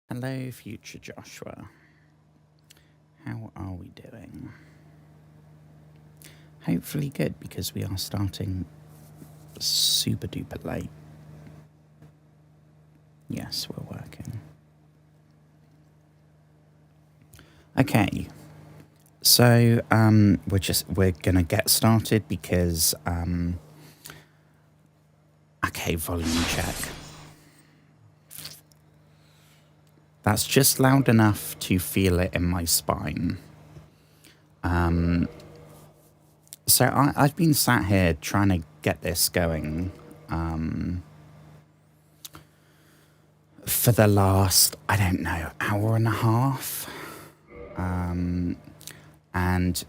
Hello, future Joshua. How are we doing? Hopefully good, because we are starting super duper late. Yes, we're working. Okay, so we're gonna get started because okay, volume check. That's just loud enough to feel it in my spine. So I've been sat here trying to get this going for the last, I don't know, hour and a half. And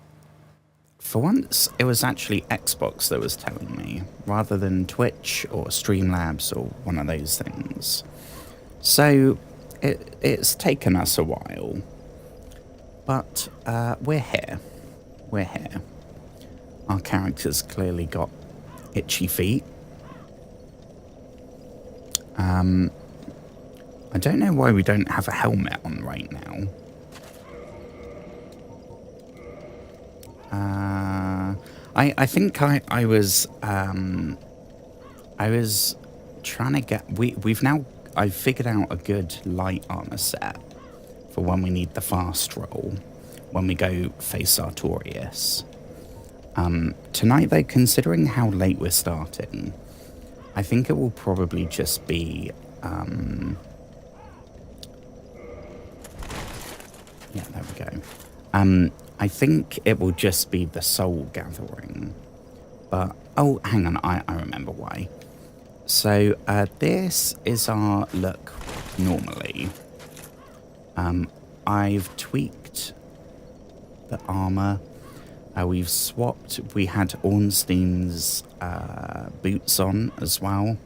for once, it was actually Xbox that was telling me, rather than Twitch or Streamlabs or one of those things. So it's taken us a while, but we're here. We're here. Our character's clearly got itchy feet. I don't know why we don't have a helmet on right now. I think I was trying to get I've figured out a good light armor set for when we need the fast roll when we go face Artorias. Tonight though, considering how late we're starting, I think it will probably just be yeah, there we go. I think it will just be the soul gathering. But, oh, hang on, I remember why. So, this is our look normally. I've tweaked the armor. We've swapped, we had Ornstein's boots on as well.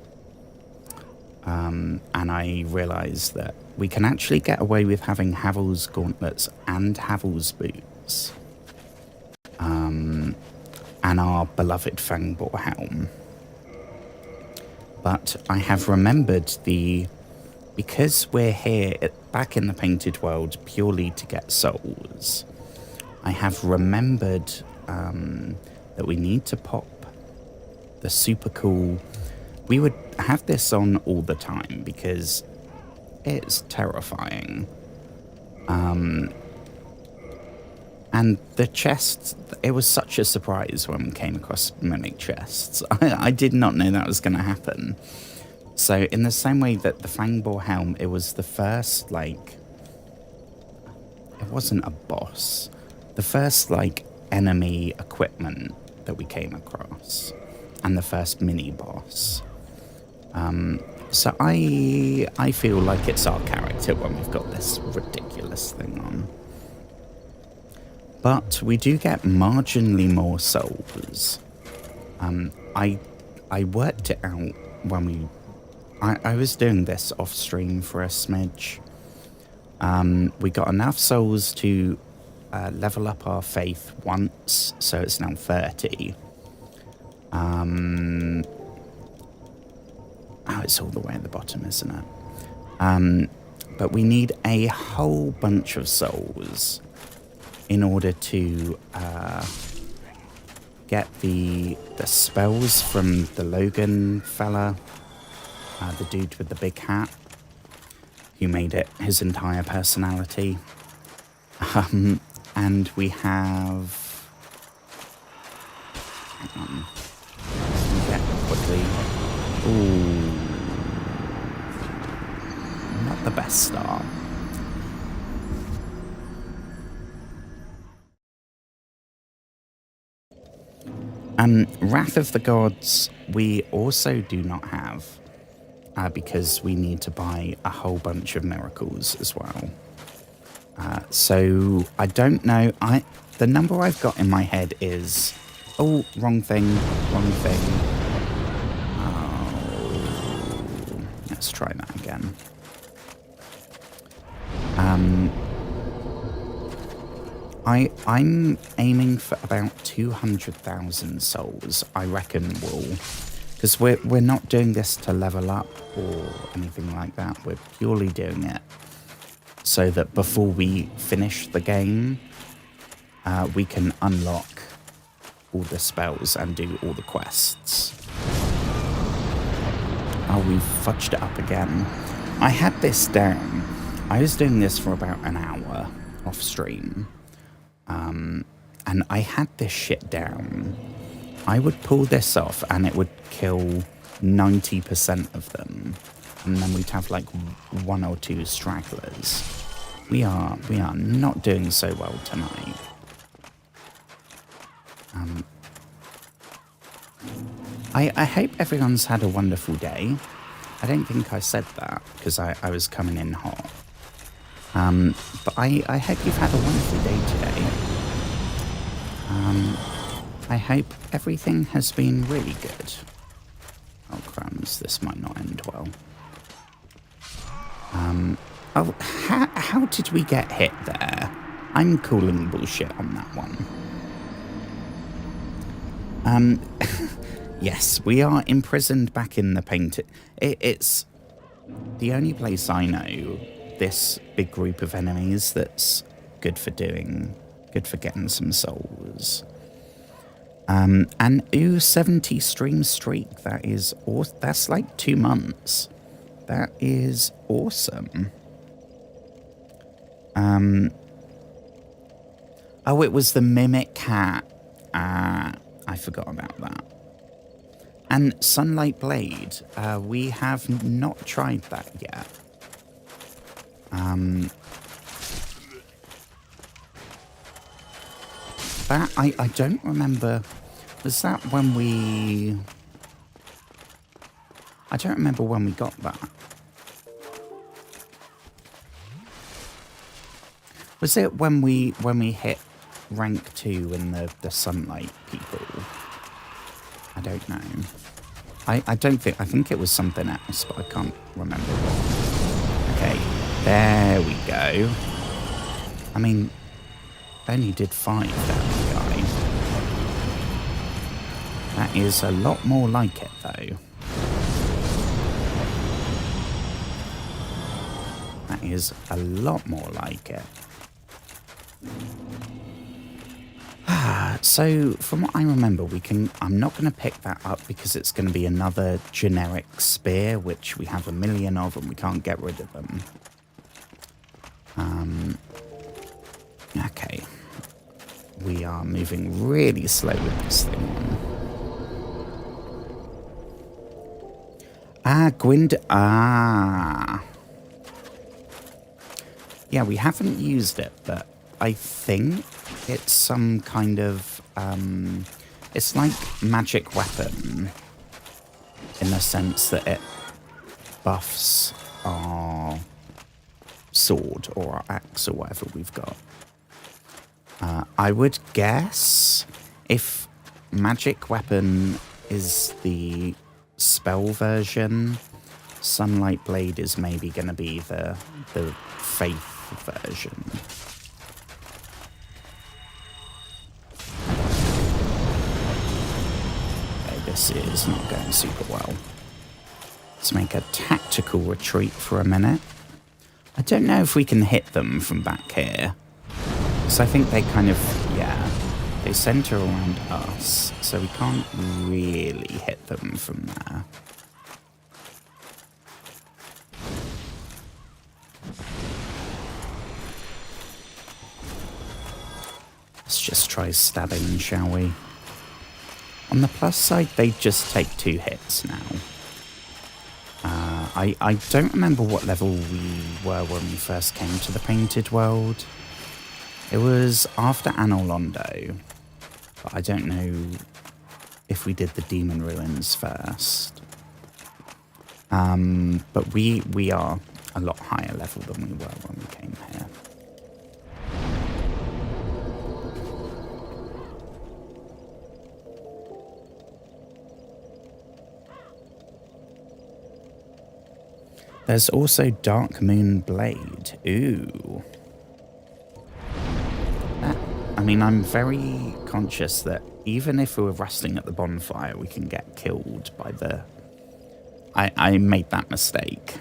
And I realised that we can actually get away with having Havel's gauntlets and Havel's boots. And our beloved Fangbore helm. But I have remembered because we're here back in the Painted World purely to get souls, I have remembered that we need to pop the super cool. We would have this on all the time because it's terrifying. And the chests, it was such a surprise when we came across mimic chests. I did not know that was going to happen. So in the same way that the Fangbore helm, it was the first, like, it wasn't a boss. The first, like, enemy equipment that we came across. And the first mini-boss. So I feel like it's our character when we've got this ridiculous thing on. But we do get marginally more souls. I worked it out when I was doing this off stream for a smidge. We got enough souls to level up our faith once, so it's now 30. Oh, it's all the way at the bottom, isn't it? But we need a whole bunch of souls in order to get the spells from the Logan fella, the dude with the big hat, who made it his entire personality. And we have... Hang on. Let me get quickly... Ooh. Not the best start. Wrath of the Gods, we also do not have, because we need to buy a whole bunch of miracles as well. So I don't know. The number I've got in my head is, oh, wrong thing. Oh, let's try that again. I'm aiming for about 200,000 souls. I reckon because we're not doing this to level up or anything like that. We're purely doing it so that before we finish the game, we can unlock all the spells and do all the quests. Oh, we've fudged it up again. I had this down. I was doing this for about an hour off stream. And I had this shit down. I would pull this off and it would kill 90% of them. And then we'd have like 1 or 2 stragglers. We are not doing so well tonight. I hope everyone's had a wonderful day. I don't think I said that because I was coming in hot. But I hope you've had a wonderful day today. I hope everything has been really good. Oh, crumbs, this might not end well. Oh, how did we get hit there? I'm calling bullshit on that one. Yes, we are imprisoned back in the painted. It's the only place I know this big group of enemies that's good for getting some souls. An 70 stream streak, that's like 2 months. That is awesome. Oh, it was the Mimic Cat. I forgot about that. And Sunlight Blade, we have not tried that yet. That, I don't remember. Was that when we... I don't remember when we got that. Was it when we hit rank 2 in the Sunlight people? I don't know. I think it was something else, but I can't remember what. Okay, there we go. I mean, only did 5 that guy. That is a lot more like it, though. That is a lot more like it. So, from what I remember, I'm not going to pick that up because it's going to be another generic spear, which we have a million of and we can't get rid of them. Okay. We are moving really slow with this thing. Yeah, we haven't used it, but I think it's some kind of, it's like magic weapon in the sense that it buffs our sword or our axe or whatever we've got. I would guess if magic weapon is the spell version, Sunlight Blade is maybe going to be the faith version. Okay, this is not going super well. Let's make a tactical retreat for a minute. I don't know if we can hit them from back here. Because I think they kind of, yeah, they center around us, so we can't really hit them from there. Let's just try stabbing, shall we? On the plus side, they just take 2 hits now. I don't remember what level we were when we first came to the Painted World. It was after Anor Londo, but I don't know if we did the Demon Ruins first. But we are a lot higher level than we were when we came here. There's also Dark Moon Blade. Ooh. I mean, I'm very conscious that even if we were resting at the bonfire, we can get killed by the... I made that mistake.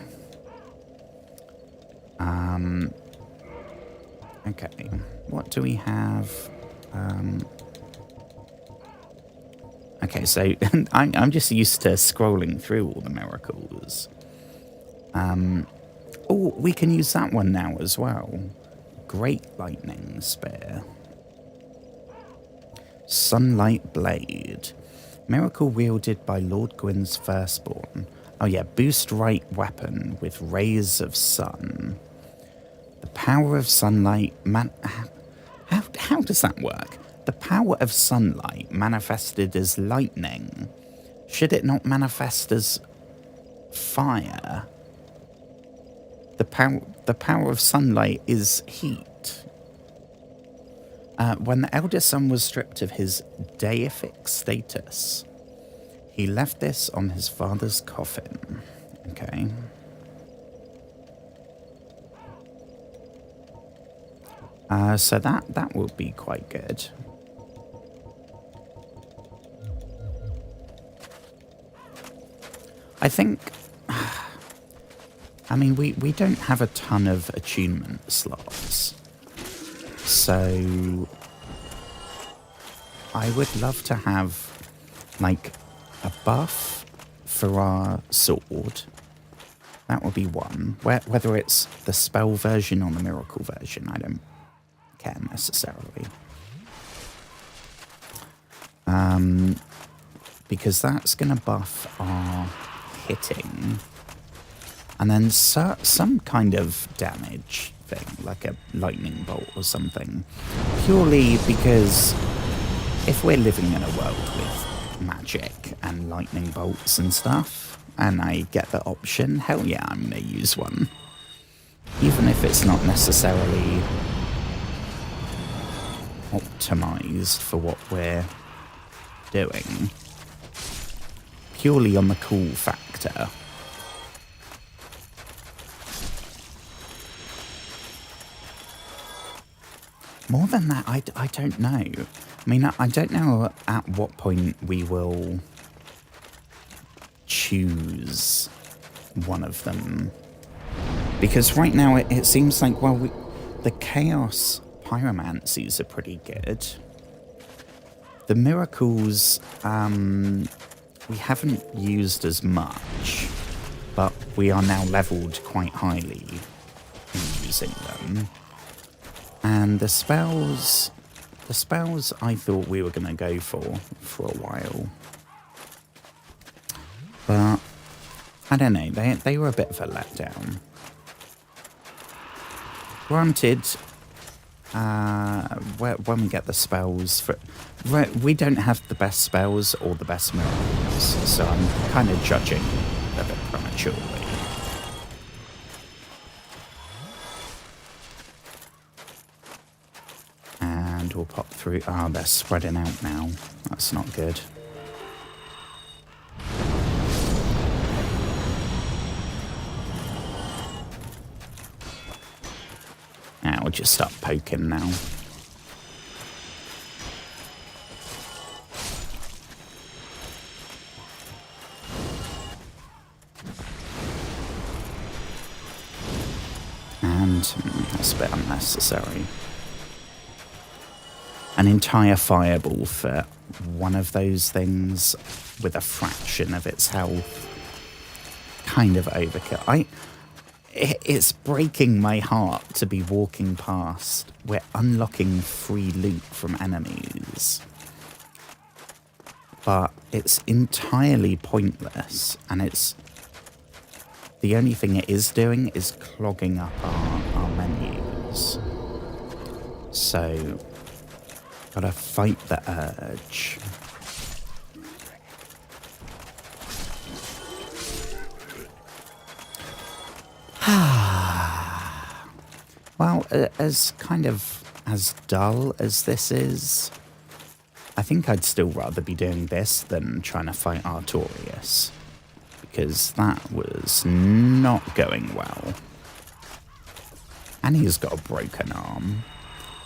Okay, what do we have? Okay, so I'm just used to scrolling through all the miracles. Oh, we can use that one now as well. Great lightning spear. Sunlight blade. Miracle wielded by Lord Gwyn's firstborn. Oh yeah, boost right weapon with rays of sun. The power of sunlight how does that work? The power of sunlight manifested as lightning. Should it not manifest as fire? The power of sunlight is heat. When the elder son was stripped of his deific status, he left this on his father's coffin. Okay. So that will be quite good. I think, I mean, we don't have a ton of attunement slots. So I would love to have like a buff for our sword. That would be one. Whether it's the spell version or the miracle version, I don't care necessarily. Because that's going to buff our hitting. And then some kind of damage thing, like a lightning bolt or something. Purely because if we're living in a world with magic and lightning bolts and stuff, and I get the option, hell yeah, I'm going to use one. Even if it's not necessarily optimized for what we're doing. Purely on the cool factor. More than that, I don't know. I mean, I don't know at what point we will choose one of them. Because right now it seems like, well, the Chaos Pyromancies are pretty good. The Miracles, we haven't used as much, but we are now leveled quite highly in using them. And the spells I thought we were going to go for a while. But, I don't know, they were a bit of a letdown. Granted, when we get the spells, we don't have the best spells or the best miracles, so I'm kind of judging a bit prematurely. And we'll pop through. Ah, they're spreading out now. That's not good. Now we'll just start poking now. And that's a bit unnecessary. An entire fireball for one of those things with a fraction of its health. Kind of overkill. It's breaking my heart to be walking past. We're unlocking free loot from enemies. But it's entirely pointless, and it's... The only thing it is doing is clogging up our menus. So, gotta fight the urge. Well, as dull as this is, I think I'd still rather be doing this than trying to fight Artorias, because that was not going well. And he's got a broken arm.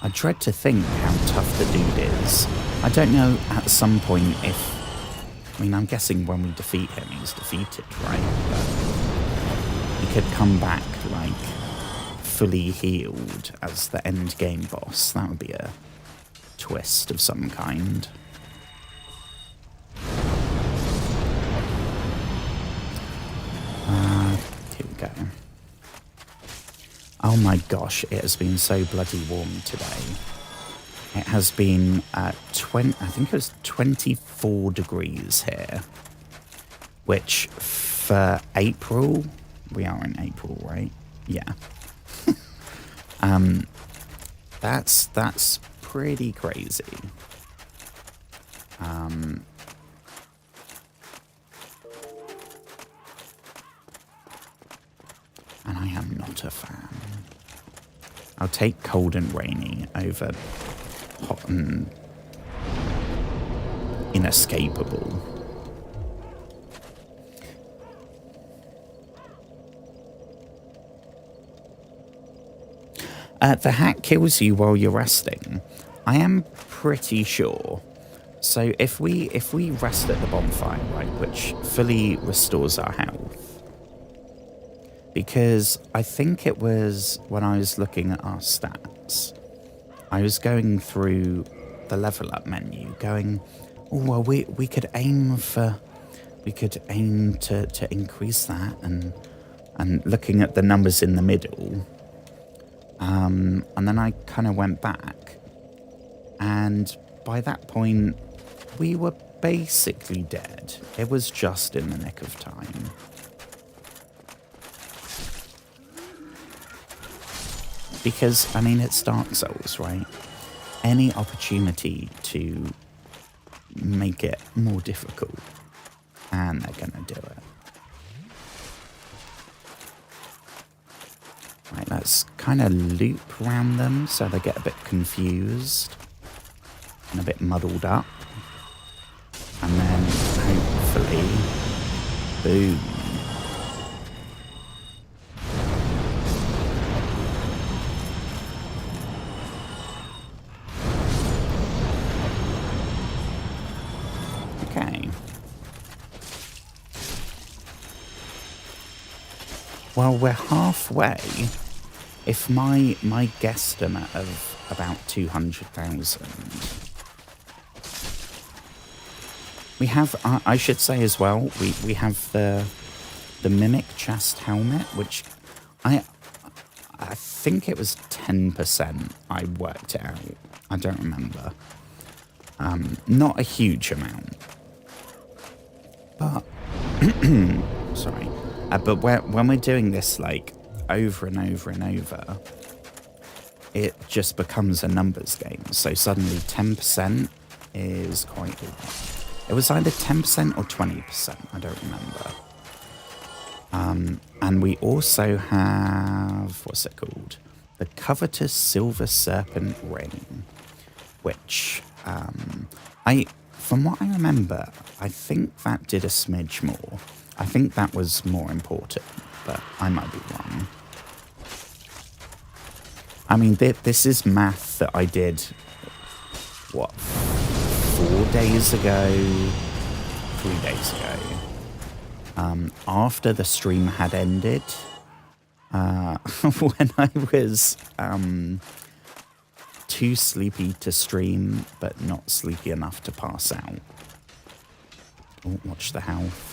I dread to think how tough the dude is. I don't know at some point if... I mean, I'm guessing when we defeat him, he's defeated, right? But he could come back, like, fully healed as the end game boss. That would be a twist of some kind. Here we go. Oh my gosh, it has been so bloody warm today. It has been I think it was 24 degrees here, which for April, we are in April, right? Yeah. That's pretty crazy. And I am not a fan. I'll take cold and rainy over hot and inescapable. The hat kills you while you're resting. I am pretty sure. So if we rest at the bonfire, right, which fully restores our health, because I think it was when I was looking at our stats, I was going through the level up menu, going, oh well, we could aim to increase that, and looking at the numbers in the middle. And then I kind of went back, and by that point, we were basically dead. It was just in the nick of time. Because, I mean, it's Dark Souls, right? Any opportunity to make it more difficult, and they're going to do it. Right, let's kind of loop around them so they get a bit confused and a bit muddled up. And then hopefully, boom. Okay. Well, we're halfway. If my guesstimate of about 200,000. We have, I should say as well, we have the Mimic chest helmet, which I think it was 10%. I worked it out. I don't remember. Not a huge amount. But, sorry. But when we're doing this, like, over and over and over, it just becomes a numbers game. So suddenly 10% is quite a lot. It was either 10% or 20%, I don't remember. And we also have, what's it called? The Covetous Silver Serpent Ring, which, from what I remember, I think that did a smidge more. I think that was more important, but I might be wrong. I mean, this is math that I did, what, 4 days ago, 3 days ago, after the stream had ended, when I was too sleepy to stream, but not sleepy enough to pass out. Oh, watch the health.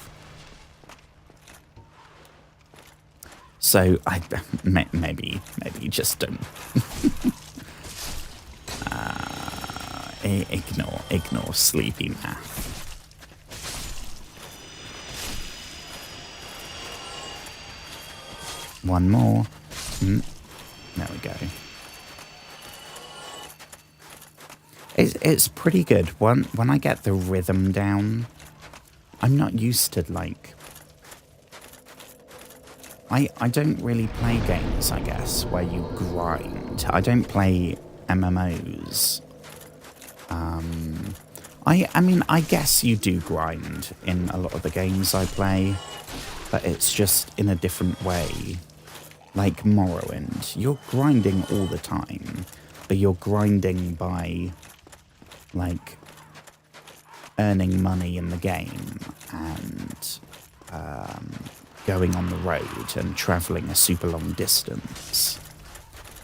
So I maybe just don't ignore sleepy math. One more. There we go. It's pretty good. When I get the rhythm down, I'm not used to, like, I don't really play games, I guess, where you grind. I don't play MMOs. I mean, I guess you do grind in a lot of the games I play, but it's just in a different way. Like Morrowind, you're grinding all the time, but you're grinding by, like, earning money in the game and going on the road and travelling a super long distance.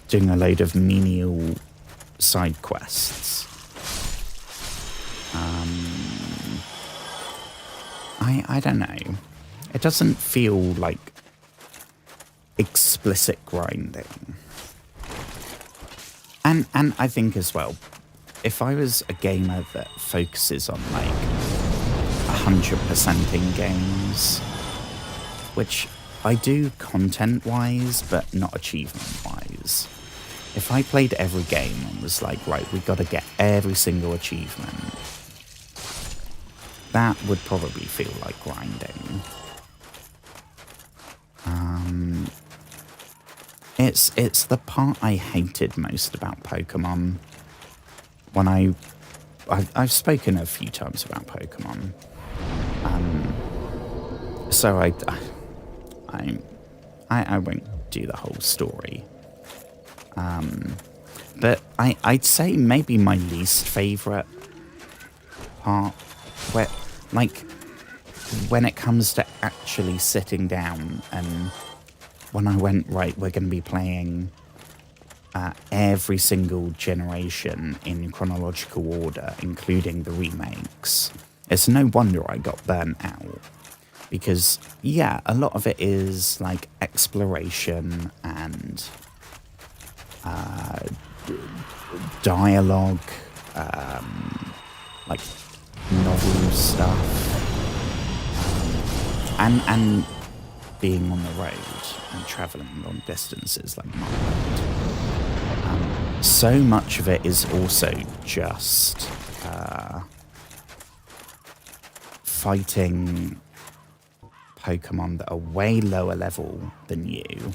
doing a load of menial side quests. I don't know. It doesn't feel like explicit grinding. And I think as well, if I was a gamer that focuses on like 100%ing games, which I do content-wise, but not achievement-wise. If I played every game and was like, right, we got to get every single achievement, that would probably feel like grinding. It's the part I hated most about Pokemon. When I've spoken a few times about Pokemon, so I won't do the whole story. But I'd say maybe my least favourite part, where, like, when it comes to actually sitting down and when I went, right, we're going to be playing every single generation in chronological order, including the remakes. It's no wonder I got burnt out. Because, yeah, a lot of it is, like, exploration and dialogue, like, novel stuff, and being on the road and travelling long distances like mine. So much of it is also just fighting Pokemon that are way lower level than you.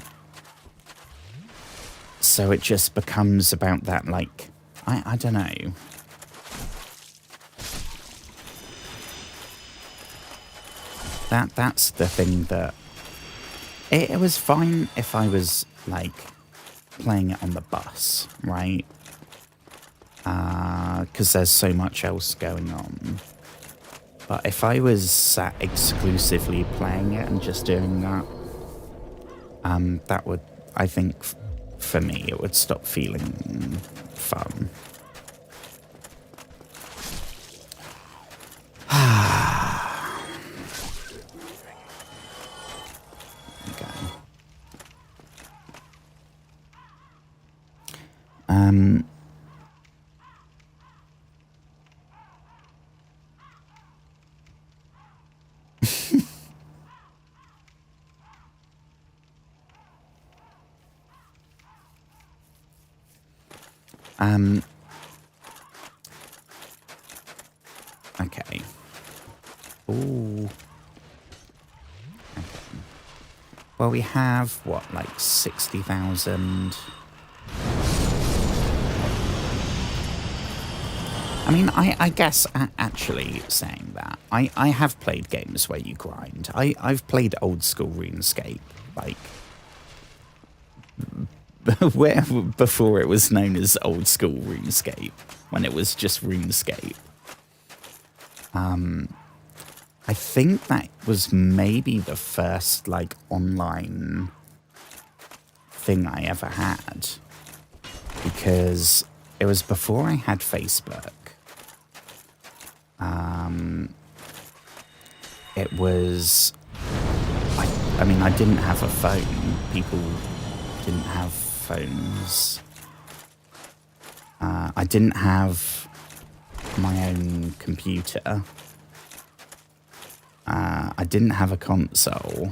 So it just becomes about that, like, I don't know. That's the thing that... It was fine if I was, like, playing it on the bus, right? Because there's so much else going on. But if I was sat exclusively playing it and just doing that, that would, I think, for me, it would stop feeling fun. Okay. Ooh. Okay. Well, we have, what, like 60,000? I mean, I guess, actually, saying that, I have played games where you grind. I've played old school RuneScape, like, where before it was known as old school RuneScape, when it was just RuneScape. I think that was maybe the first, like, online thing I ever had, because it was before I had Facebook. It was, I mean, I didn't have a phone. People didn't have phones. I didn't have my own computer. I didn't have a console.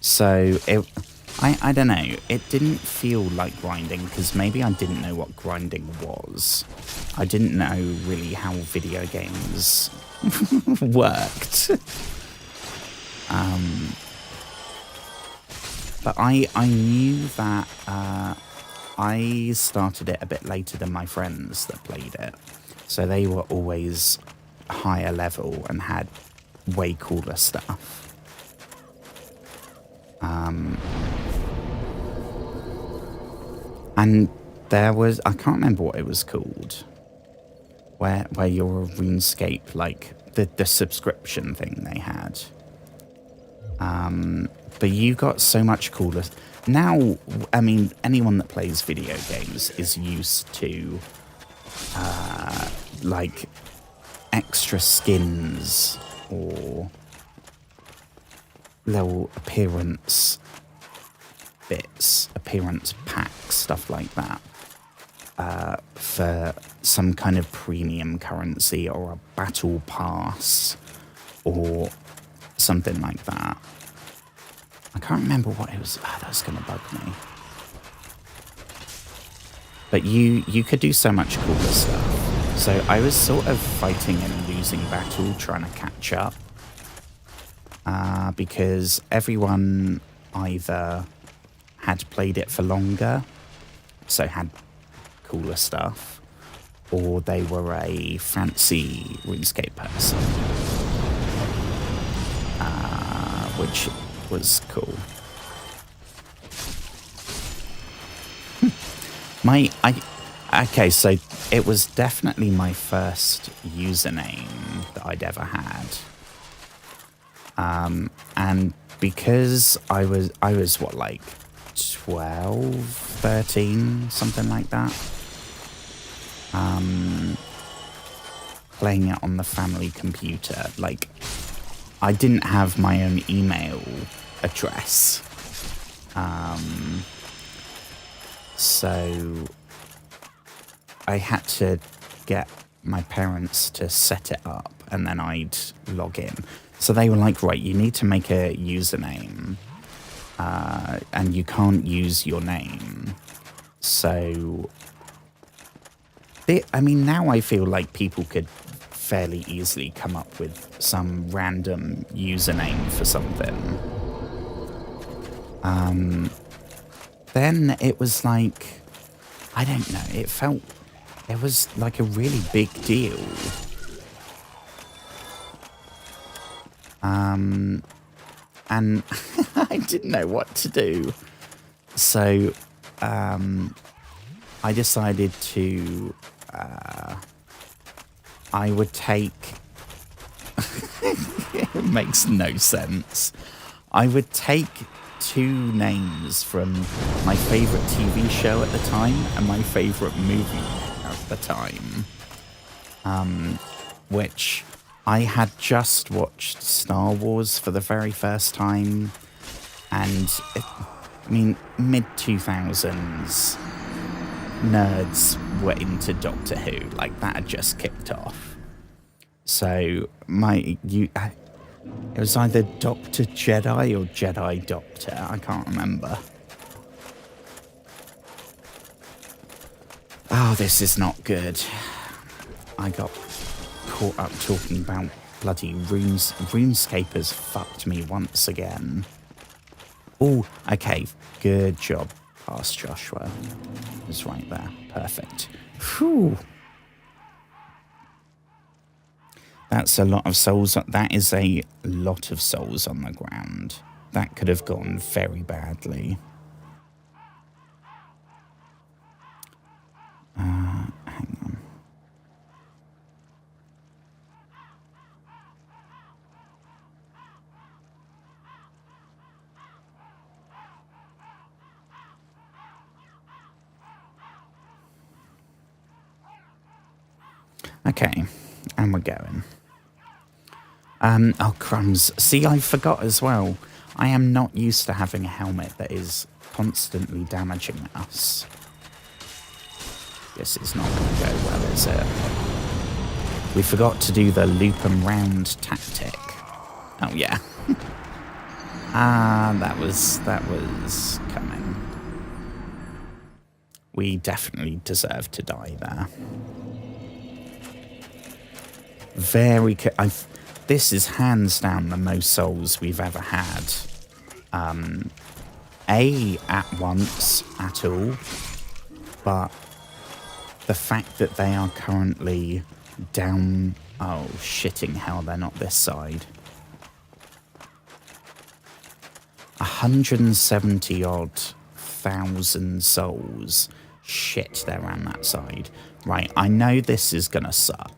So I don't know, it didn't feel like grinding, because maybe I didn't know what grinding was. I didn't know really how video games worked. But I knew that I started it a bit later than my friends that played it. So they were always higher level and had way cooler stuff. And there was, I can't remember what it was called, where you're a RuneScape, like the subscription thing they had. But you got so much cooler. Now, I mean, anyone that plays video games is used to, like, extra skins or little appearance bits, appearance packs, stuff like that, for some kind of premium currency or a battle pass or something like that. I can't remember what it was. Oh, that's going to bug me. But you could do so much cooler stuff. So I was sort of fighting and losing battle, trying to catch up. Because everyone either had played it for longer, so had cooler stuff, or they were a fancy RuneScape person, which was cool. Okay, so it was definitely my first username that I'd ever had. And because I was what, like 12, 13, something like that. Playing it on the family computer. Like, I didn't have my own email address. So I had to get my parents to set it up and then I'd log in. So they were like, right, you need to make a username and you can't use your name. So, I mean, now I feel like people could fairly easily come up with some random username for something. Then it was like, I don't know, it was like a really big deal. And I didn't know what to do. So I decided to, I would take, it makes no sense. I would take two names from my favourite TV show at the time and my favourite movie at the time, which I had just watched Star Wars for the very first time, and I mean, mid-2000s, nerds were into Doctor Who, like that had just kicked off. So it was either Dr. Jedi or Jedi Doctor, I can't remember. Oh, this is not good. I got caught up talking about bloody RuneScapers fucked me once again. Oh, okay, good job, past Joshua. It was right there, perfect. Whew. That's a lot of souls. That is a lot of souls on the ground. That could have gone very badly. Hang on. Okay, and we're going. Oh, crumbs. See, I forgot as well. I am not used to having a helmet that is constantly damaging us. This is not going to go well, is it? We forgot to do the loop and round tactic. Oh, yeah. That was coming. We definitely deserve to die there. This is hands down the most souls we've ever had. At once, at all. But the fact that they are currently down... Oh, shitting hell, they're not this side. 170-odd thousand souls. Shit, they're on that side. Right, I know this is gonna suck.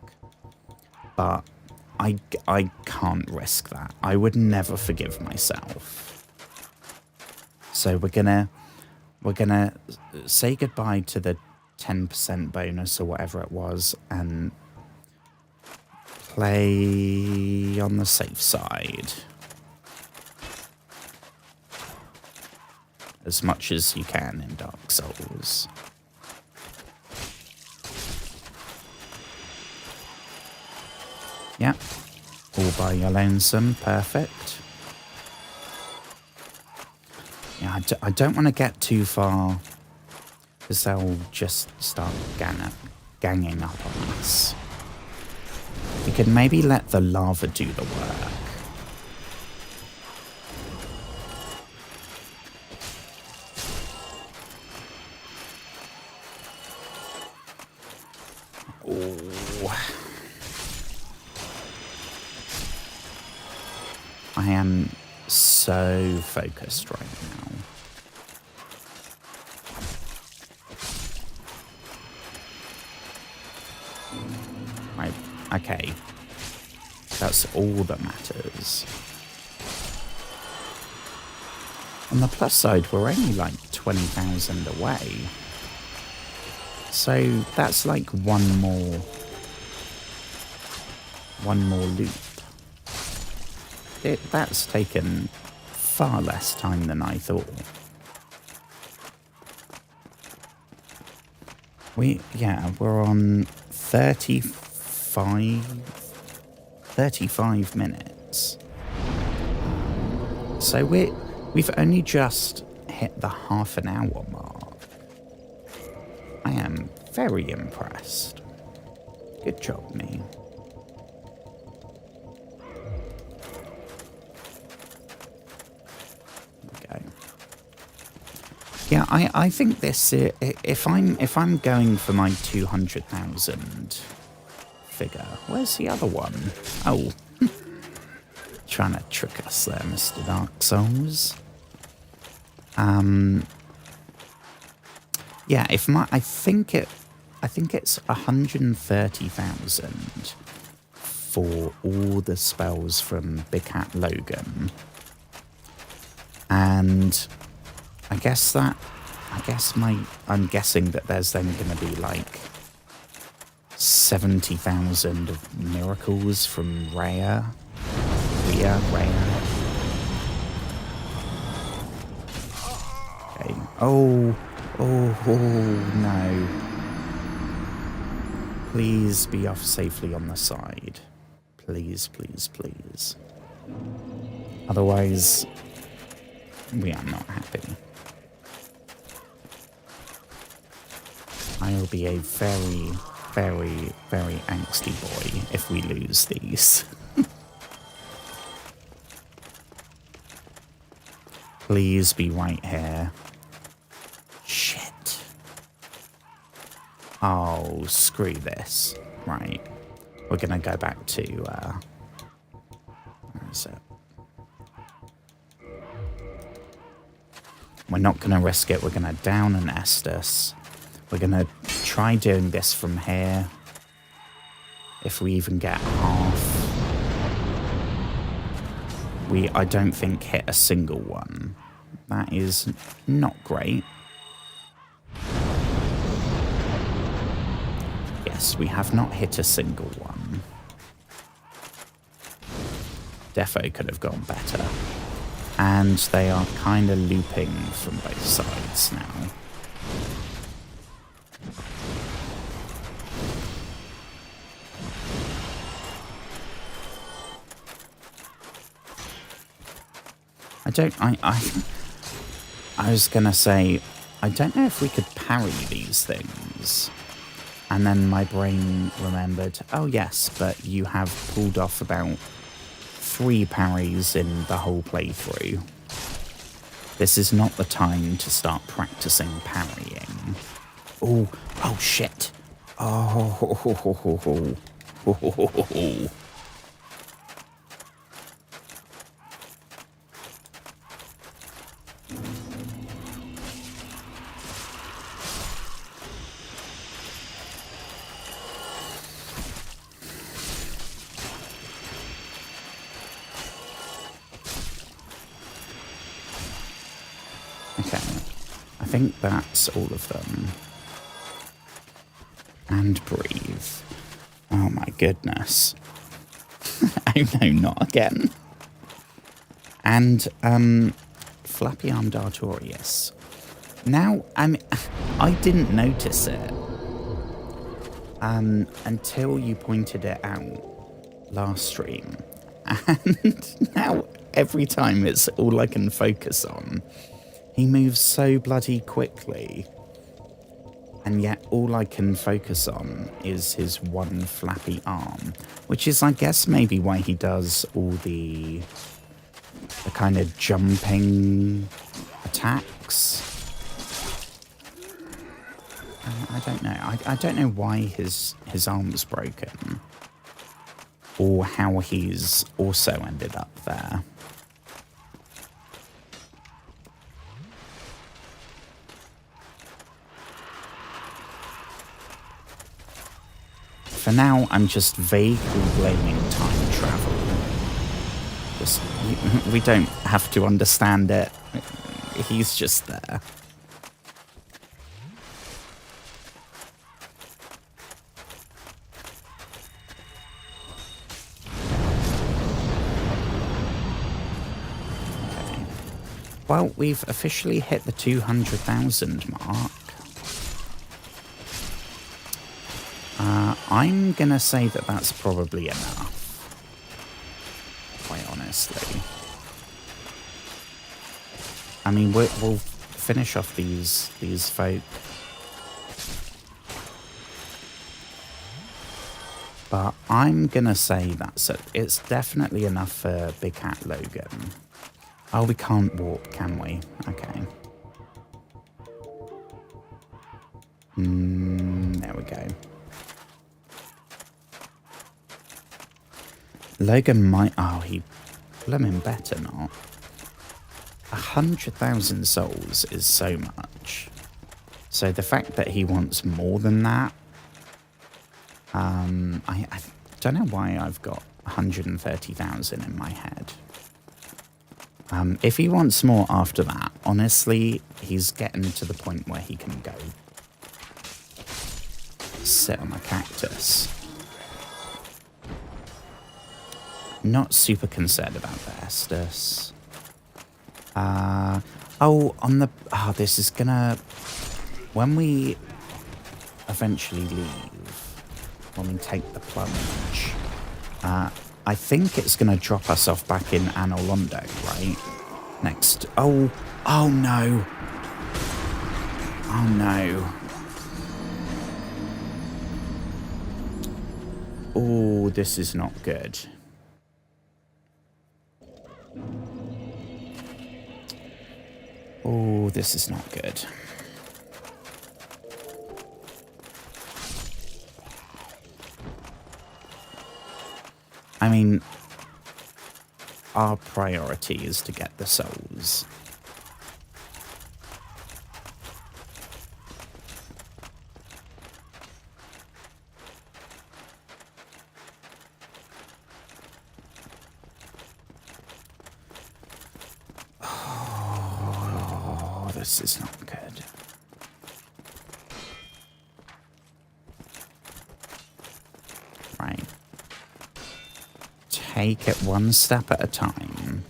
But I can't risk that. I would never forgive myself. So we're gonna say goodbye to the 10% bonus or whatever it was and play on the safe side as much as you can in Dark Souls. Yeah, all by your lonesome, perfect. Yeah, I don't want to get too far because they'll just start ganging up on us. We could maybe let the lava do the work. Oh. I am so focused right now. Right, okay. That's all that matters. On the plus side, we're only like 20,000 away. So that's like one more loop. That's taken far less time than I thought. We're on 35 minutes. So we've only just hit the half an hour mark. I am very impressed. Good job, me. Yeah, I think this, if I'm going for my 200,000 figure, where's the other one? Oh, trying to trick us there, Mr. Dark Souls. Yeah, I think it's 130,000 for all the spells from Big Hat Logan, and I'm guessing that there's then going to be like 70,000 of miracles from Rhea. Okay. Oh, no. Please be off safely on the side. Please, please, please. Otherwise, we are not happy. I'll be a very, very, very angsty boy if we lose these. Please be right here. Shit. Oh, screw this. Right. We're gonna go back to, where is it? We're not gonna risk it. We're gonna down an Estus. We're gonna try doing this from here. If we even get half. I don't think hit a single one. That is not great. Yes, we have not hit a single one. Defo could have gone better. And they are kind of looping from both sides now. I was gonna say, I don't know if we could parry these things. And then my brain remembered, oh yes, but you have pulled off about 3 parries in the whole playthrough. This is not the time to start practicing parrying. Oh shit. Oh. Okay. I think that's all of them. And breathe. Oh my goodness. Oh no, not again. And, flappy-armed Artorias. Now, I didn't notice it. Until you pointed it out last stream. And now, every time it's all I can focus on. He moves so bloody quickly. And yet all I can focus on is his one flappy arm. Which is, I guess, maybe why he does all the kind of jumping attacks. I don't know. I don't know why his arm's broken. Or how he's also ended up there. For now, I'm just vaguely blaming time travel. Just, we don't have to understand it. He's just there. Okay. Well, we've officially hit the 200,000 mark. I'm gonna say that that's probably enough. Quite honestly. I mean, we'll finish off these folk. But I'm gonna say that's it. It's definitely enough for Big Cat Logan. Oh, we can't walk, can we? Okay. There we go. Logan might... Oh, he... Blooming better not. 100,000 souls is so much. So the fact that he wants more than that... I don't know why I've got 130,000 in my head. If he wants more after that, honestly, he's getting to the point where he can go sit on a cactus. Not super concerned about the Estus. This is gonna... When we eventually leave, when we take the plunge, I think it's gonna drop us off back in Anolondo, right? Next... Oh no. Oh no. Oh, this is not good. Oh, this is not good. I mean, our priority is to get the souls. This is not good. Right. Take it one step at a time.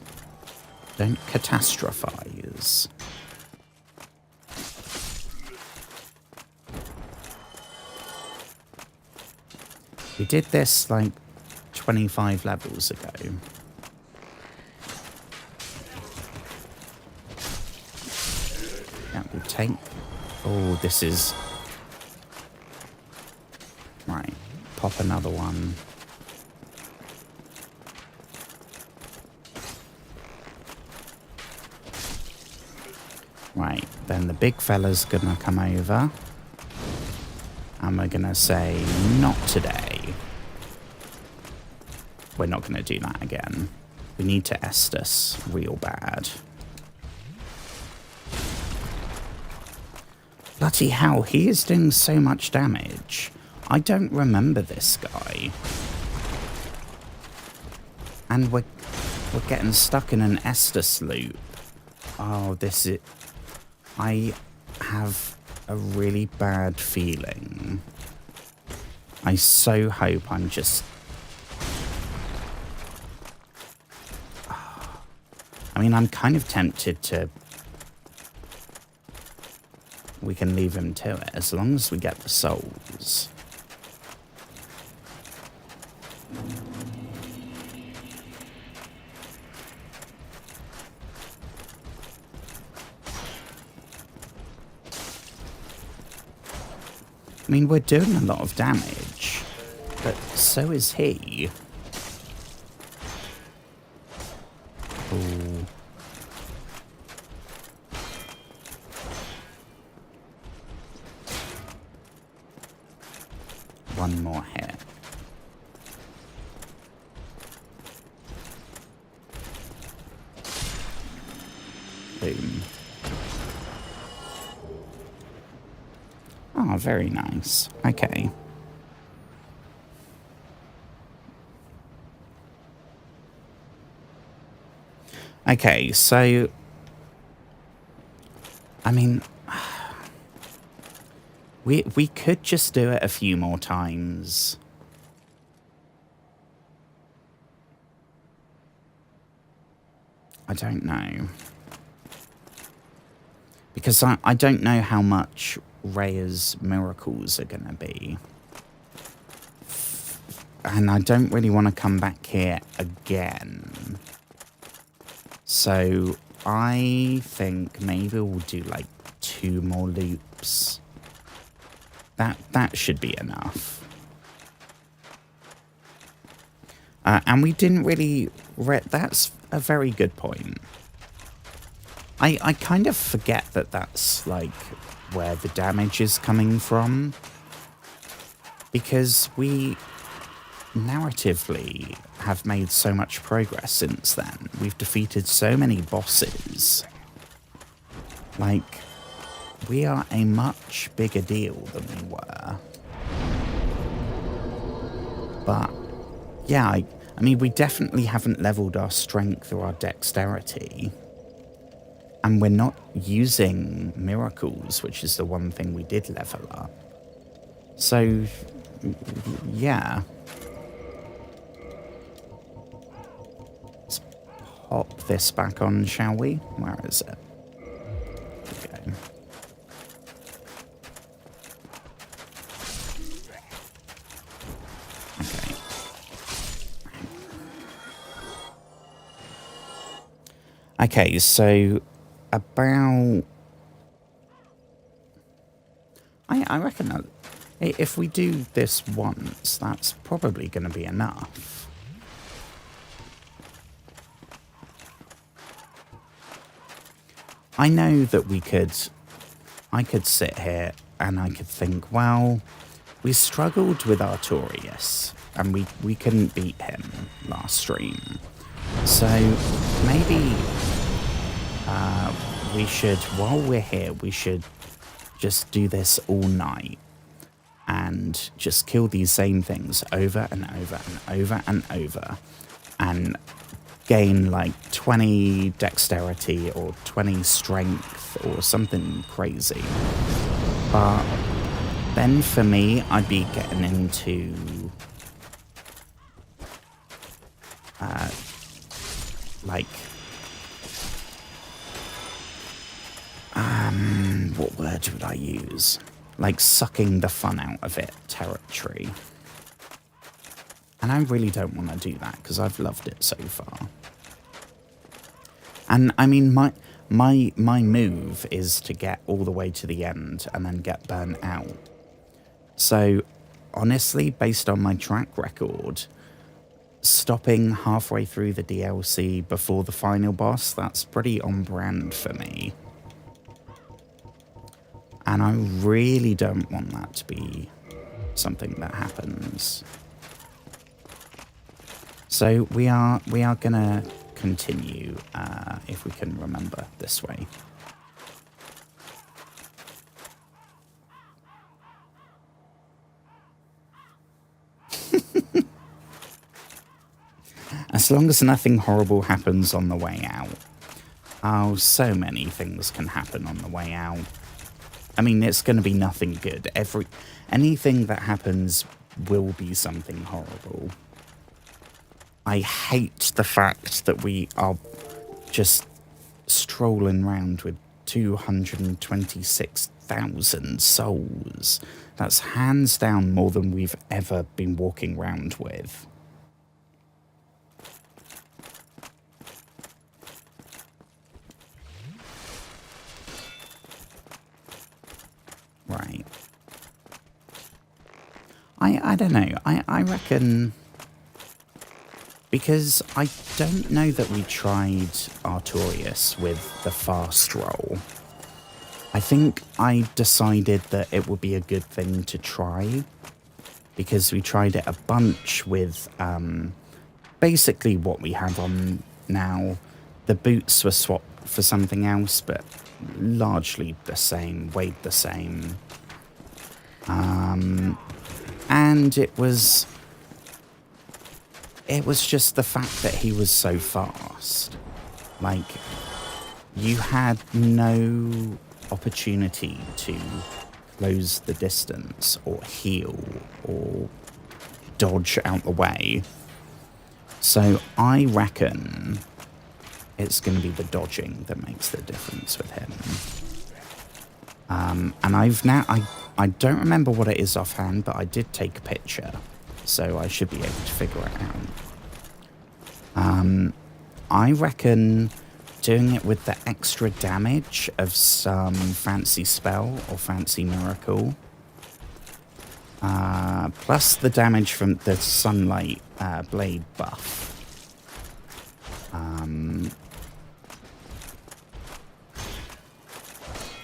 Don't catastrophize. We did this like 25 levels ago. Take... Oh, this is... Right. Pop another one. Right. Then the big fella's gonna come over. And we're gonna say, not today. We're not gonna do that again. We need to Estus real bad. Bloody hell, he is doing so much damage. I don't remember this guy. And we're getting stuck in an Estus loop. Oh, this is... I have a really bad feeling. I so hope I'm just... I mean, I'm kind of tempted to... We can leave him to it, as long as we get the souls. I mean, we're doing a lot of damage, but so is he. Ooh. One more hit. Boom. Oh, very nice. Okay. Okay, so... I mean... We could just do it a few more times. I don't know. Because I don't know how much Rhea's miracles are going to be. And I don't really want to come back here again. So I think maybe we'll do like 2 more loops. That should be enough. And we didn't really... That's a very good point. I kind of forget that that's, like, where the damage is coming from. Because we, narratively, have made so much progress since then. We've defeated so many bosses. Like, we are a much bigger deal than we were. But, yeah, I mean, we definitely haven't leveled our strength or our dexterity. And we're not using miracles, which is the one thing we did level up. So, yeah. Let's pop this back on, shall we? Where is it? Okay. Okay, so... about... I reckon that if we do this once, that's probably going to be enough. I know that I could sit here and I could think, well, we struggled with Artorias and we couldn't beat him last stream. So maybe we should, while we're here, we should just do this all night and just kill these same things over and over and over and over and gain like 20 dexterity or 20 strength or something crazy. But then for me, I'd be getting into like what word would I use? Like sucking the fun out of it territory. And I really don't want to do that because I've loved it so far. And I mean, my move is to get all the way to the end and then get burnt out. So honestly, based on my track record, stopping halfway through the DLC before the final boss, that's pretty on brand for me. And I really don't want that to be something that happens. So we are gonna continue if we can remember this way. As long as nothing horrible happens on the way out. Oh, so many things can happen on the way out. I mean, it's going to be nothing good. Anything that happens will be something horrible. I hate the fact that we are just strolling around with 226,000 souls. That's hands down more than we've ever been walking around with. Right. I don't know. I reckon... Because I don't know that we tried Artorias with the fast roll. I think I decided that it would be a good thing to try. Because we tried it a bunch with basically what we have on now. The boots were swapped for something else, but largely the same, weighed the same. And it was just the fact that he was so fast. Like, you had no opportunity to close the distance or heal or dodge out the way. So I reckon it's going to be the dodging that makes the difference with him. And I don't remember what it is offhand, but I did take a picture, so I should be able to figure it out. I reckon doing it with the extra damage of some fancy spell or fancy miracle, plus the damage from the sunlight blade buff.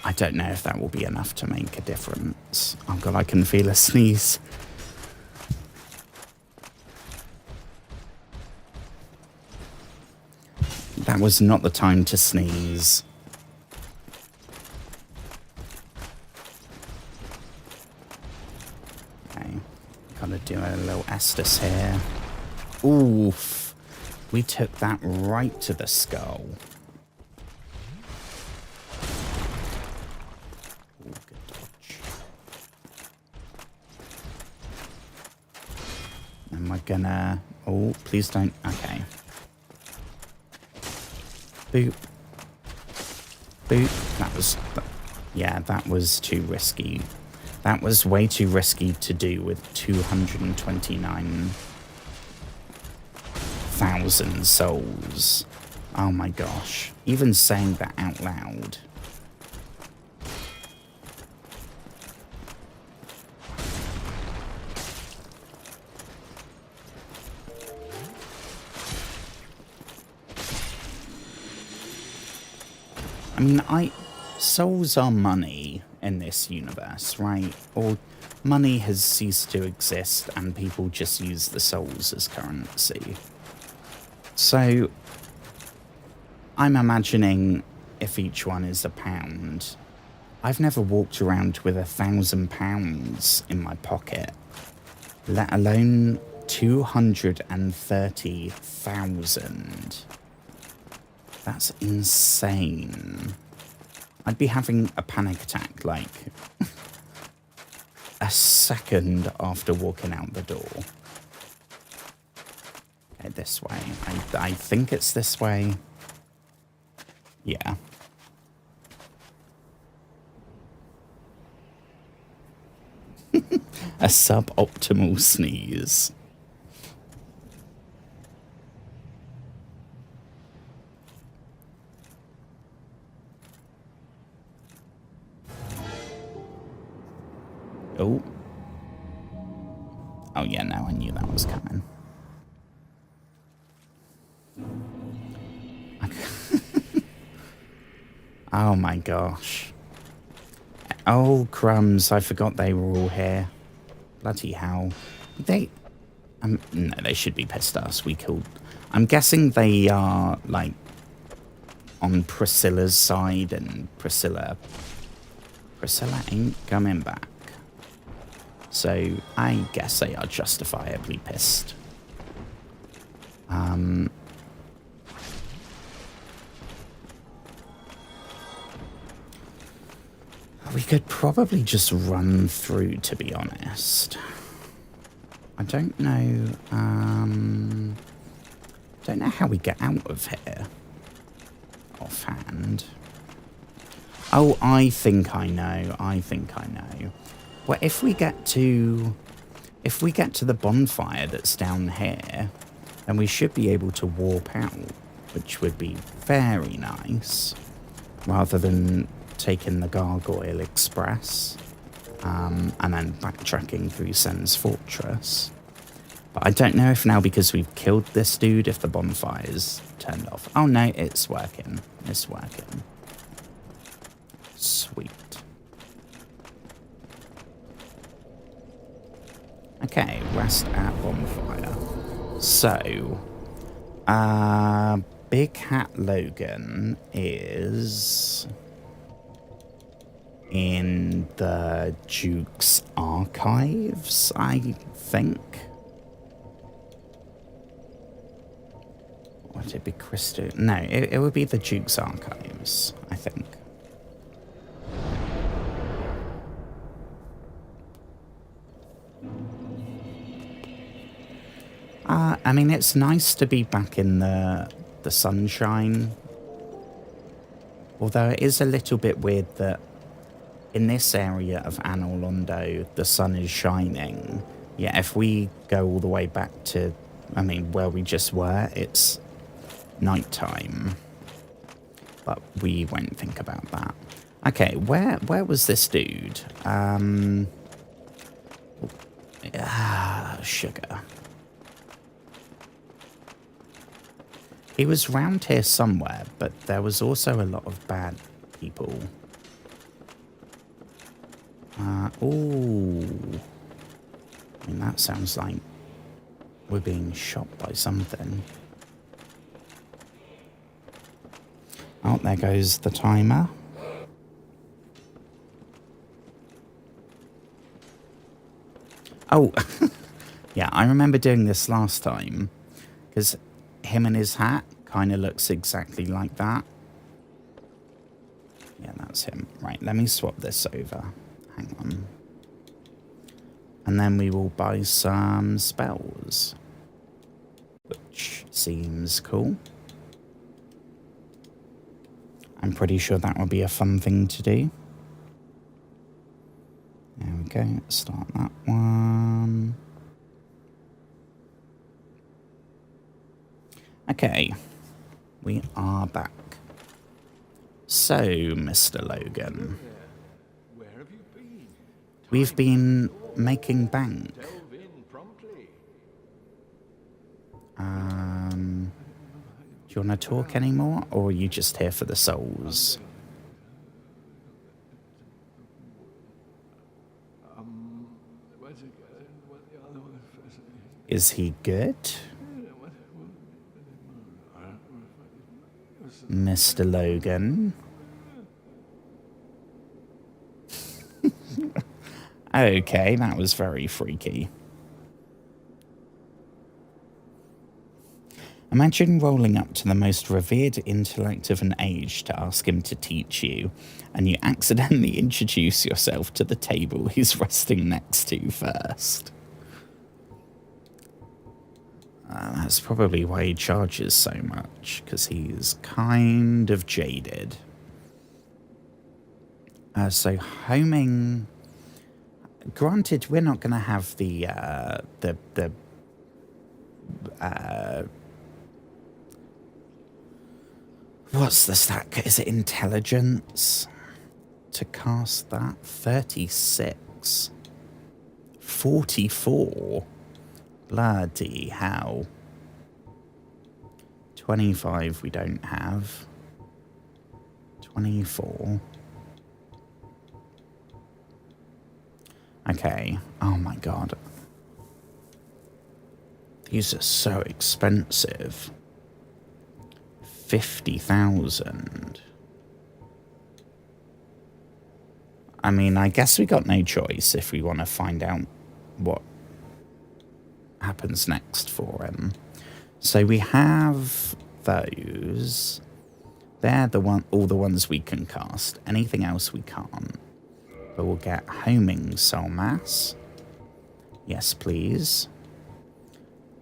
I don't know if that will be enough to make a difference. Oh god, I can feel a sneeze. That was not the time to sneeze. Okay, gotta do a little Estus here. Oof, we took that right to the skull. Ooh, good dodge. Am I gonna... Oh, please don't... Okay. Boop. Boop. That was... Yeah, that was too risky. That was way too risky to do with 229,000 souls. Oh my gosh. Even saying that out loud. I mean, souls are money in this universe, right? Or money has ceased to exist and people just use the souls as currency. So, I'm imagining if each one is £1. I've never walked around with £1,000 in my pocket, let alone 230,000. That's insane. I'd be having a panic attack, like, a second after walking out the door. Okay, this way. I think it's this way. Yeah. A suboptimal sneeze. Oh. Oh yeah, now I knew that was coming. Oh my gosh. Oh crumbs, I forgot they were all here. Bloody hell. No, they should be pissed at us. We killed... I'm guessing they are, like, on Priscilla's side, and Priscilla ain't coming back. So I guess they are justifiably pissed. We could probably just run through, to be honest. I don't know, don't know how we get out of here. Offhand. Oh, I think I know. Well, if we get to the bonfire that's down here, then we should be able to warp out, which would be very nice, rather than taking the Gargoyle Express and then backtracking through Sen's Fortress. But I don't know if now, because we've killed this dude, if the bonfire's turned off. Oh no, it's working. It's working. Sweet. Okay, rest at bonfire. So, Big Hat Logan is in the Duke's archives, I think. Would it be Crystal? No, it would be the Duke's archives, I think. I mean, it's nice to be back in the sunshine. Although it is a little bit weird that in this area of Anor Londo, the sun is shining. Yeah, if we go all the way back to, I mean, where we just were, it's nighttime. But we won't think about that. Okay, where was this dude? Sugar. He was round here somewhere, but there was also a lot of bad people. Ooh. I mean, that sounds like we're being shot by something. Oh, there goes the timer. Oh, yeah, I remember doing this last time, because him and his hat kind of looks exactly like that. Yeah, that's him. Right, let me swap this over. Hang on. And then we will buy some spells, which seems cool. I'm pretty sure that would be a fun thing to do. There we go, let's start that one. Okay, we are back. So, Mr. Logan, we've been making bank. Do you want to talk anymore, or are you just here for the souls? Is he good? Mr. Logan? Okay, that was very freaky. Imagine rolling up to the most revered intellect of an age to ask him to teach you, and you accidentally introduce yourself to the table he's resting next to first. That's probably why he charges so much, because he's kind of jaded. So homing... Granted, we're not going to have the what's the stat? Is it intelligence to cast that? 36. 44. Bloody hell. 25 we don't have. 24. Okay. Oh my god. These are so expensive. 50,000. I mean, I guess we got no choice if we want to find out what happens next for him. So we have those. They're all the ones we can cast. Anything else we can't. But we'll get homing soul mass. Yes, please.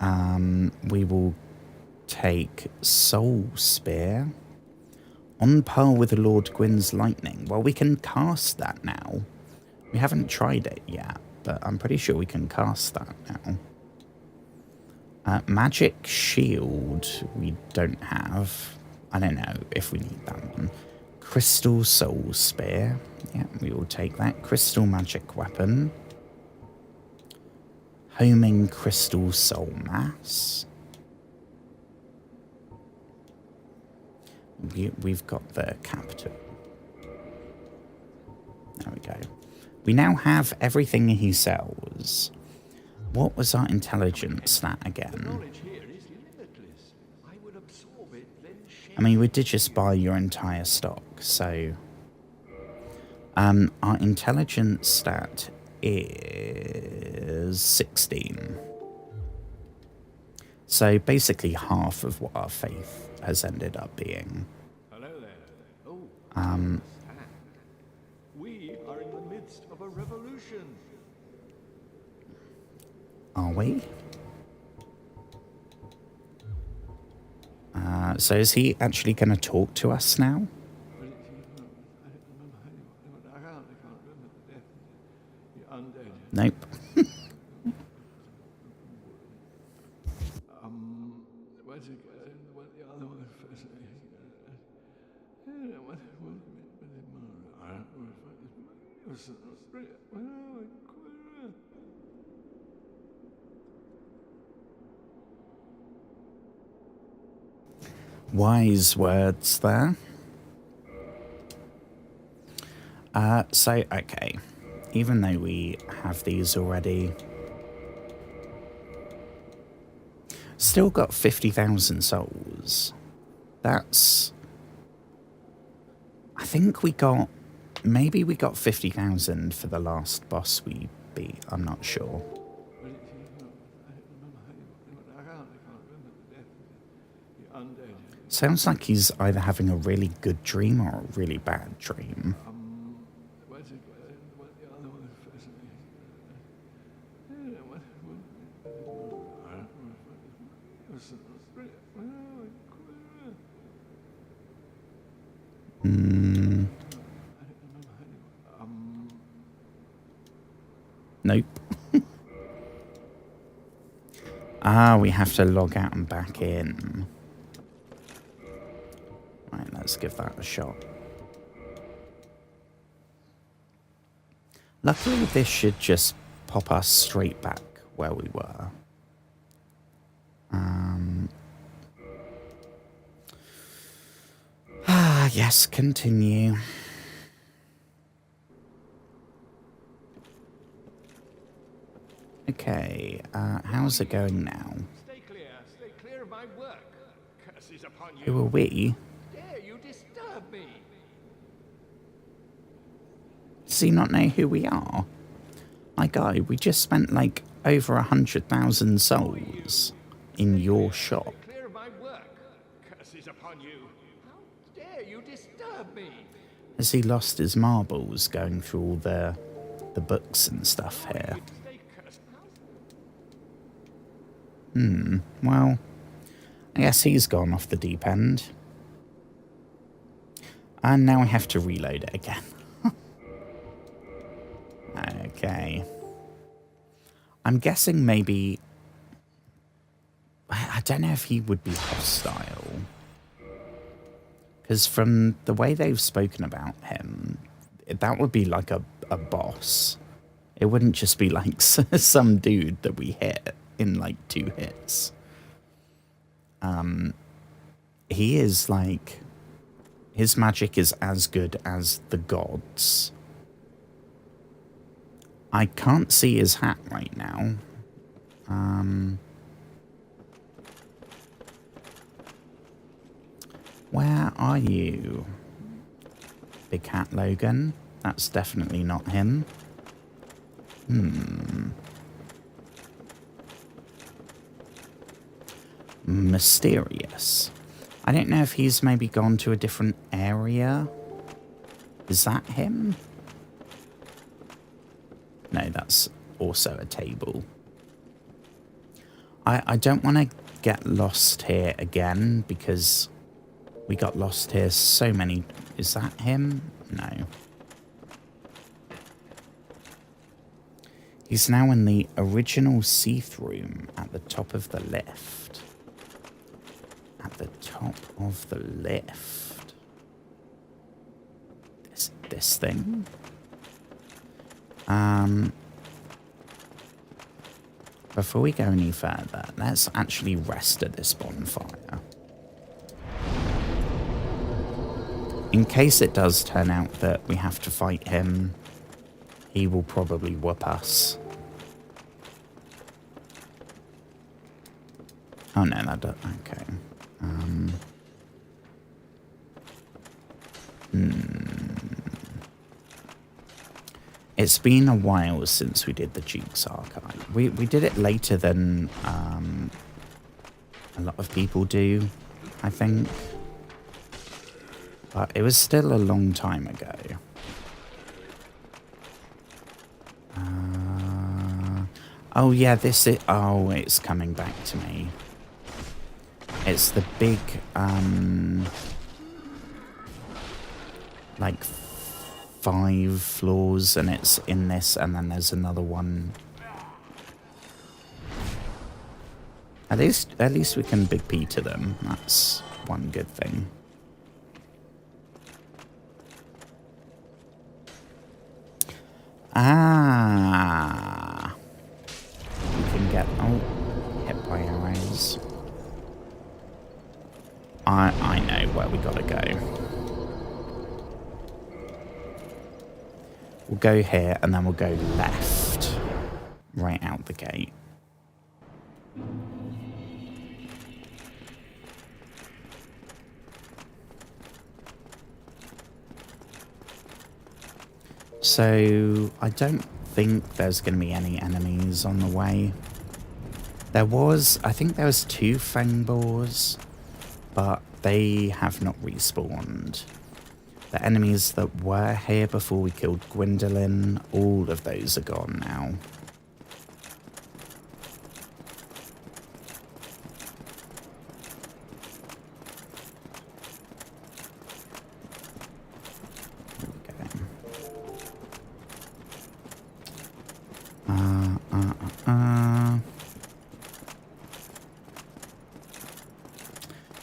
We will take soul spear. On par with Lord Gwyn's lightning. Well, we can cast that now. We haven't tried it yet, but I'm pretty sure we can cast that now. Magic shield we don't have. I don't know if we need that one. Crystal soul spear. Yeah, we will take that. Crystal magic weapon. Homing crystal soul mass. We've got the capital. There we go. We now have everything he sells. What was our intelligence stat again? I mean, we did just buy your entire stock, so... our intelligence stat is 16. So basically half of what our faith has ended up being. Hello there. Oh, we are in the midst of a revolution. Are we? So is he actually going to talk to us now? Nope. Wise words there. So, okay. Even though we have these already... Still got 50,000 souls. That's... I think we got... Maybe we got 50,000 for the last boss we beat. I'm not sure. Sounds like he's either having a really good dream or a really bad dream. Nope. We have to log out and back in. Right, let's give that a shot. Luckily, this should just pop us straight back where we were. Yes, continue. Okay, how's it going now? Stay clear of my work. Curses upon you. Who are we? Dare you disturb me? Does he not know who we are? My guy, we just spent like over 100,000 souls in your shop. Stay clear of my work. Curses upon you. How dare you disturb me? Has he lost his marbles going through all the books and stuff here? Well, I guess he's gone off the deep end. And now I have to reload it again. Okay. I'm guessing maybe... I don't know if he would be hostile. Because from the way they've spoken about him, that would be like a boss. It wouldn't just be like some dude that we hit in like 2 hits. He is like... His magic is as good as the gods. I can't see his hat right now. Where are you? Big Hat Logan? That's definitely not him. Mysterious. I don't know if he's maybe gone to a different area. Is that him? No, that's also a table. I don't want to get lost here again because we got lost here so many... Is that him? No. He's now in the original Seath room at the top of the lift. At the top of the lift. This thing? Before we go any further, let's actually rest at this bonfire. In case it does turn out that we have to fight him, he will probably whoop us. Oh no, that doesn't... Okay. It's been a while since we did the Duke's Archive. We did it later than a lot of people do, I think. But it was still a long time ago. Oh yeah, this is... Oh, it's coming back to me. It's the big, like 5 floors, and it's in this, and then there's another one. At least we can Big P to them. That's one good thing. Ah, we can get hit by arrows. I know where we gotta go. We'll go here and then we'll go left, right out the gate. So I don't think there's going to be any enemies on the way. I think there was 2 fang boars, but they have not respawned. The enemies that were here before we killed Gwendolyn, all of those are gone now.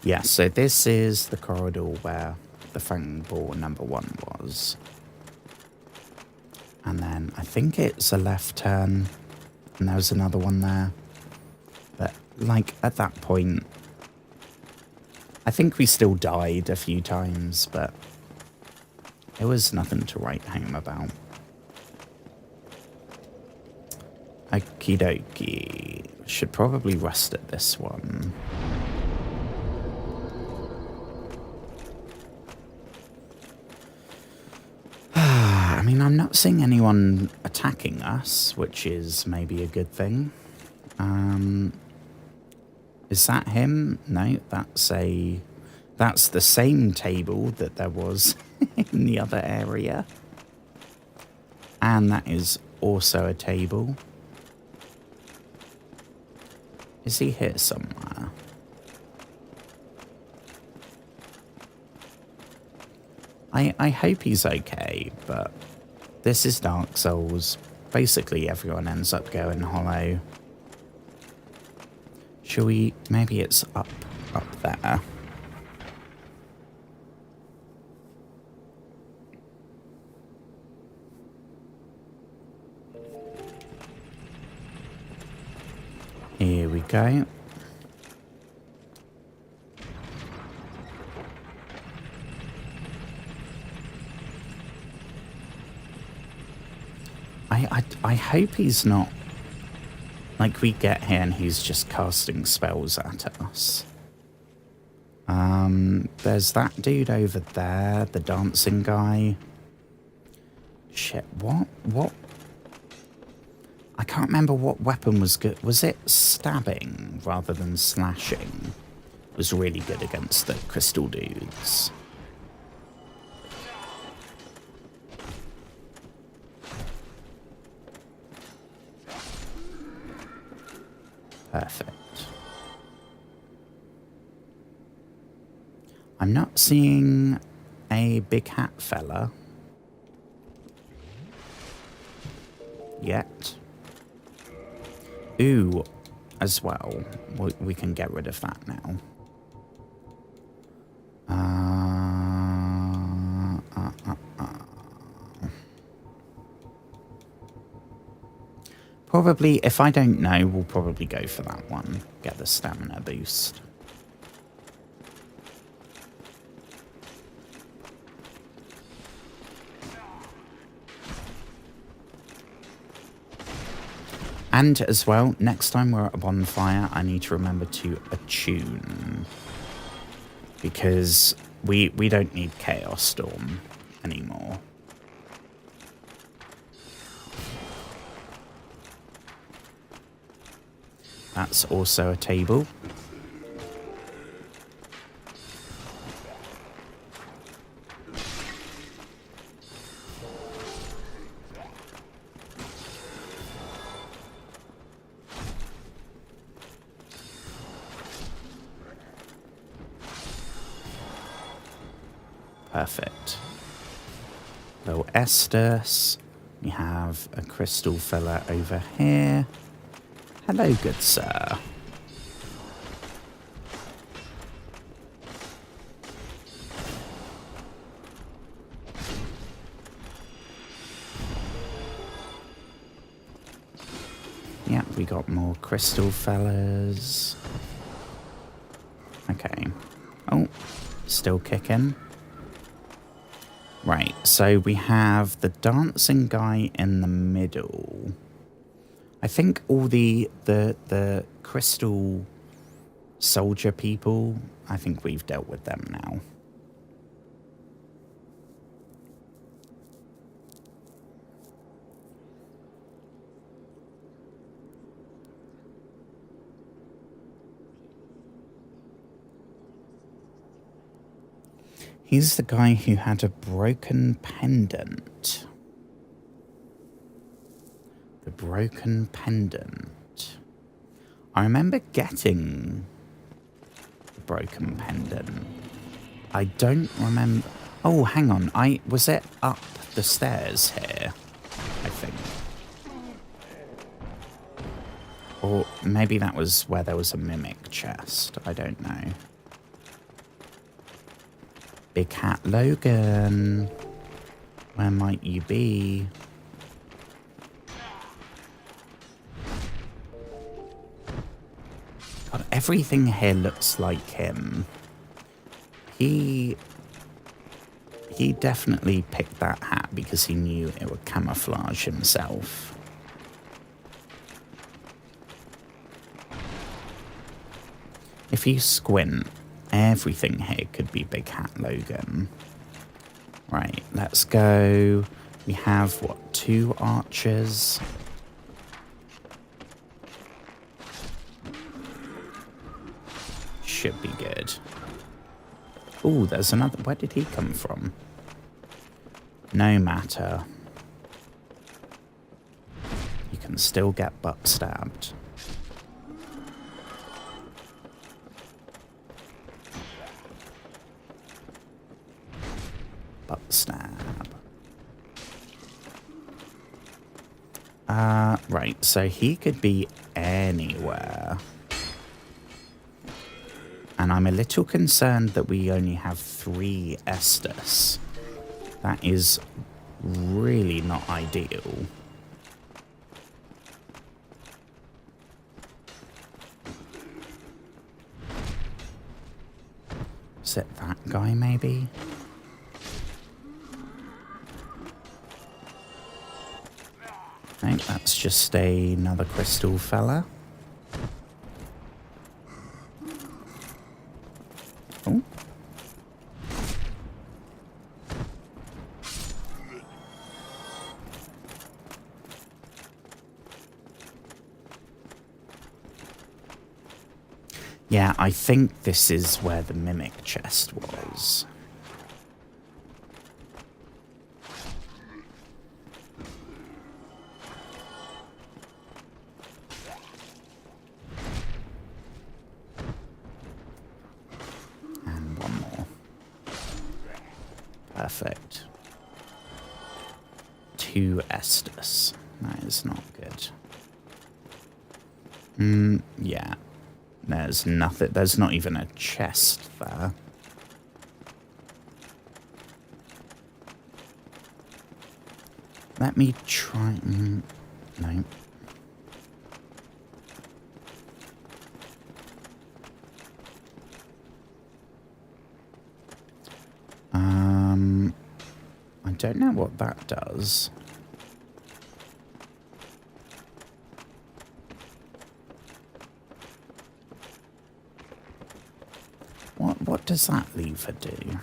Yeah, so this is the corridor where the fang boar number 1 was. And then I think it's a left turn, and there was another one there. But, like, at that point, I think we still died a few times, but it was nothing to write home about. Okie dokie. Should probably rest at this one. I mean, I'm not seeing anyone attacking us, which is maybe a good thing. Is that him? No, that's the same table that there was in the other area. And that is also a table. Is he here somewhere? I hope he's okay, but this is Dark Souls. Basically, everyone ends up going hollow. Shall we... Maybe it's up there. Here we go. I hope he's not... Like, we get here and he's just casting spells at us. There's that dude over there, the dancing guy. Shit, what? I can't remember what weapon was good. Was it stabbing rather than slashing? It was really good against the crystal dudes. Perfect. I'm not seeing a big hat fella yet. Ooh, as well. We can get rid of that now. Probably, if I don't know, we'll probably go for that one. Get the stamina boost. And as well, next time we're at a bonfire, I need to remember to attune. Because we don't need Chaos Storm anymore. That's also a table. Perfect. Little Estus. We have a crystal fella over here. Hello, good sir. Yeah, we got more crystal fellas. Okay. Oh, still kicking. Right, so we have the dancing guy in the middle. I think all the crystal soldier people, I think we've dealt with them now. He's the guy who had a broken pendant. The broken pendant. I remember getting the broken pendant. I don't remember. Oh, hang on. Was it up the stairs here? I think. Or maybe that was where there was a mimic chest. I don't know. Big Hat Logan. Where might you be? God, everything here looks like him. He definitely picked that hat because he knew it would camouflage himself. If you squint, everything here could be Big Hat Logan. Right, let's go. We have, what, 2 archers? Should be good. Oh, there's another. Where did he come from? No matter. You can still get butt stabbed. Butt stab. Right, so he could be anywhere. And I'm a little concerned that we only have 3 Estus. That is really not ideal. Is it that guy, maybe? No, that's just another crystal fella. Oh. Yeah, I think this is where the mimic chest was. Perfect. 2 Estus. That is not good. Yeah. There's nothing. There's not even a chest there. Let me try... no. I don't know what that does. What does that lever do?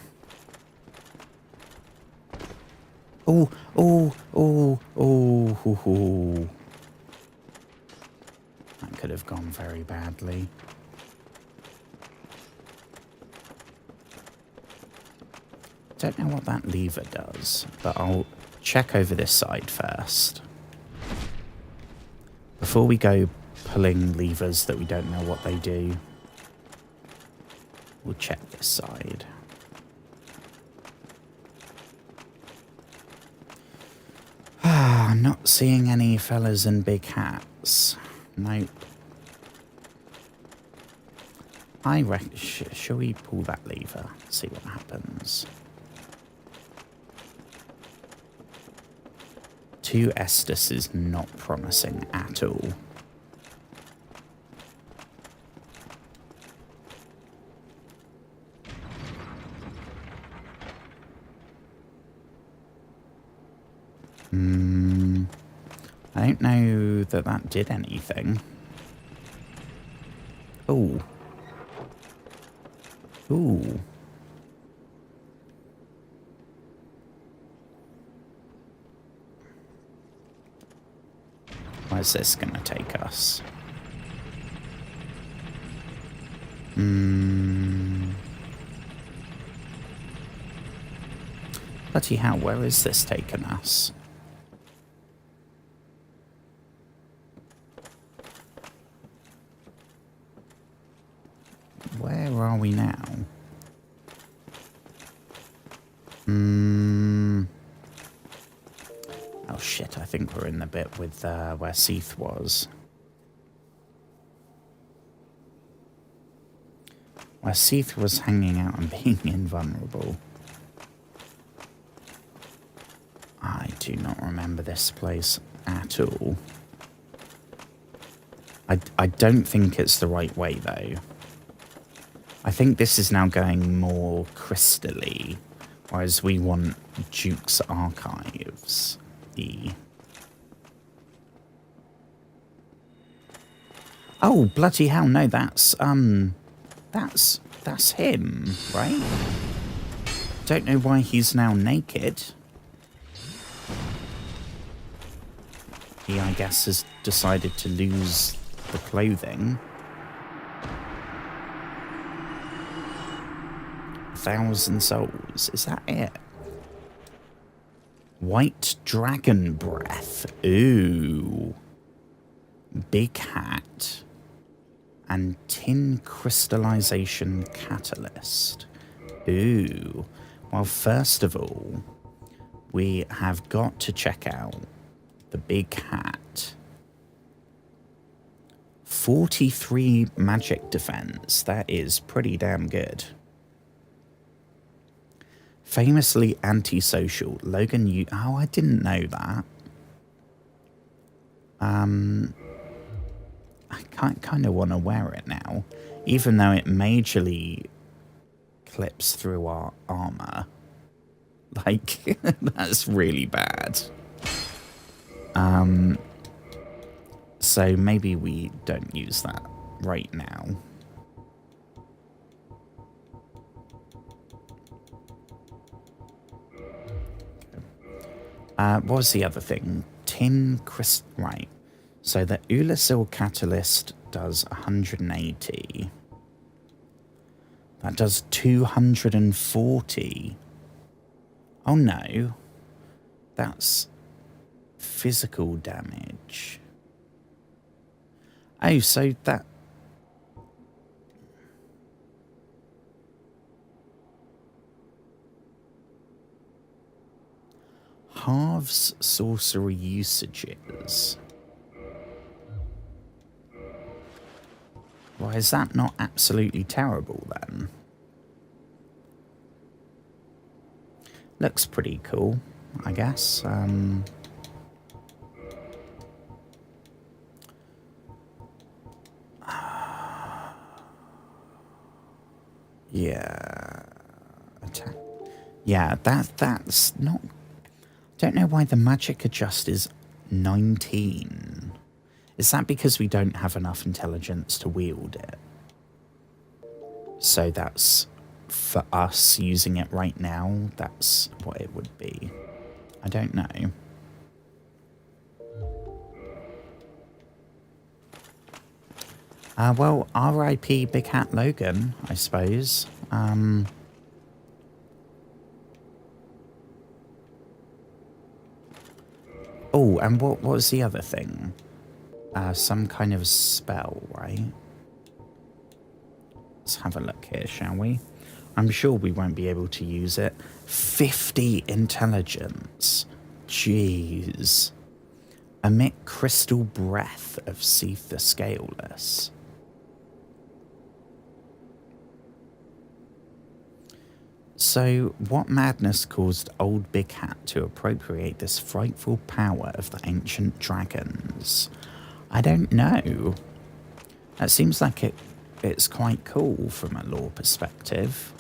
Oh, oh, oh, oh, oh, oh. That could have gone very badly. Don't know what that lever does, but I'll check over this side first. Before we go pulling levers that we don't know what they do, we'll check this side. I'm not seeing any fellas in big hats. Nope. I reckon... shall we pull that lever? See what happens. 2 Estus is not promising at all. I don't know that that did anything. Ooh. Ooh. Where's this gonna take us? Bloody hell, where is this taking us? Where are we now? Oh shit, I think we're in the bit with where Seath was. Where Seath was hanging out and being invulnerable. I do not remember this place at all. I don't think it's the right way though. I think this is now going more crystally, whereas we want Duke's Archives. Oh, bloody hell, no, that's him, right? Don't know why he's now naked. He, I guess, has decided to lose the clothing. 1,000 souls, is that it? White dragon breath, ooh. Big hat. And tin crystallization catalyst. Ooh. Well, first of all, we have got to check out the big hat. 43 magic defense. That is pretty damn good. Famously antisocial. Logan, you... Oh, I didn't know that. I kind of want to wear it now. Even though it majorly clips through our armor. Like, that's really bad. So maybe we don't use that right now. What was the other thing? Tin crystal, right. So the Ulasil catalyst does 180. That does 240. Oh no. That's physical damage. Oh, so that... halves sorcery usages. Why is that not absolutely terrible then? Looks pretty cool, I guess. Yeah. Yeah, that's not... Don't know why the magic adjust is 19. Is that because we don't have enough intelligence to wield it? So that's... For us using it right now, that's what it would be. I don't know. Well, R.I.P. Big Hat Logan, I suppose. Oh, and what was the other thing? Some kind of spell, right? Let's have a look here, shall we? I'm sure we won't be able to use it. 50 intelligence. Jeez. Emit crystal breath of Seath the Scaleless. So, what madness caused Old Big Hat to appropriate this frightful power of the ancient dragons? I don't know. It seems like it's quite cool from a lore perspective.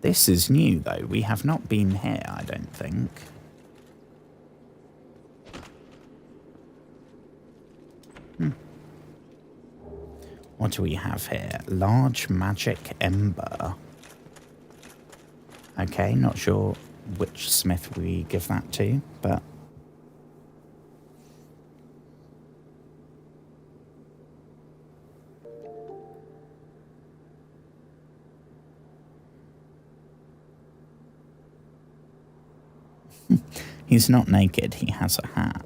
This is new, though. We have not been here, I don't think. What do we have here? Large magic ember. Okay, not sure which smith we give that to, but... He's not naked, he has a hat.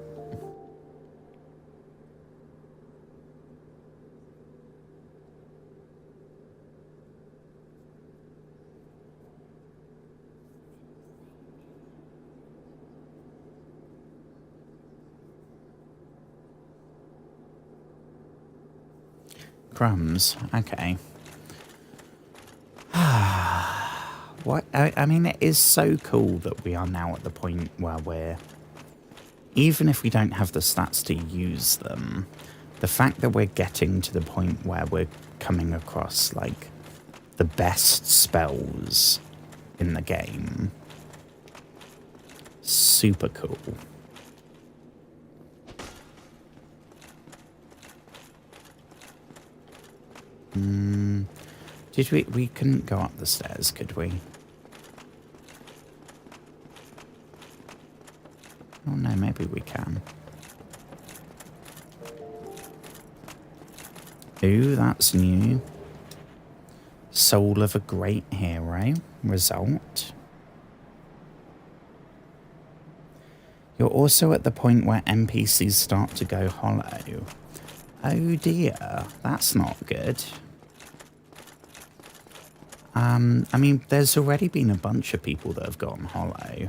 Crumbs, okay. What? I mean, it is so cool that we are now at the point where we're... Even if we don't have the stats to use them, the fact that we're getting to the point where we're coming across, like, the best spells in the game. Super cool. Did we couldn't go up the stairs, could we? Oh no, maybe we can. Ooh, that's new. Soul of a great hero. Result. You're also at the point where NPCs start to go hollow. Oh dear, that's not good. I mean, there's already been a bunch of people that have gone hollow.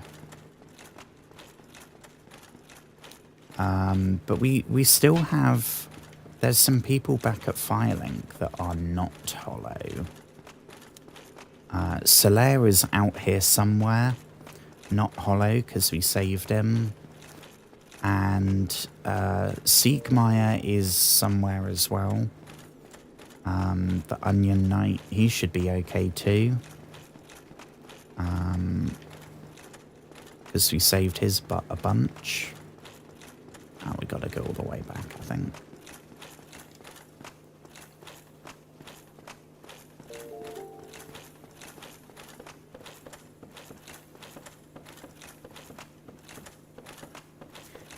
But we still have... There's some people back at Firelink that are not hollow. Solaire is out here somewhere, not hollow because we saved him. And Siegmeyer is somewhere as well. The Onion Knight, he should be okay too. Because we saved his butt a bunch. Oh, we gotta go all the way back, I think.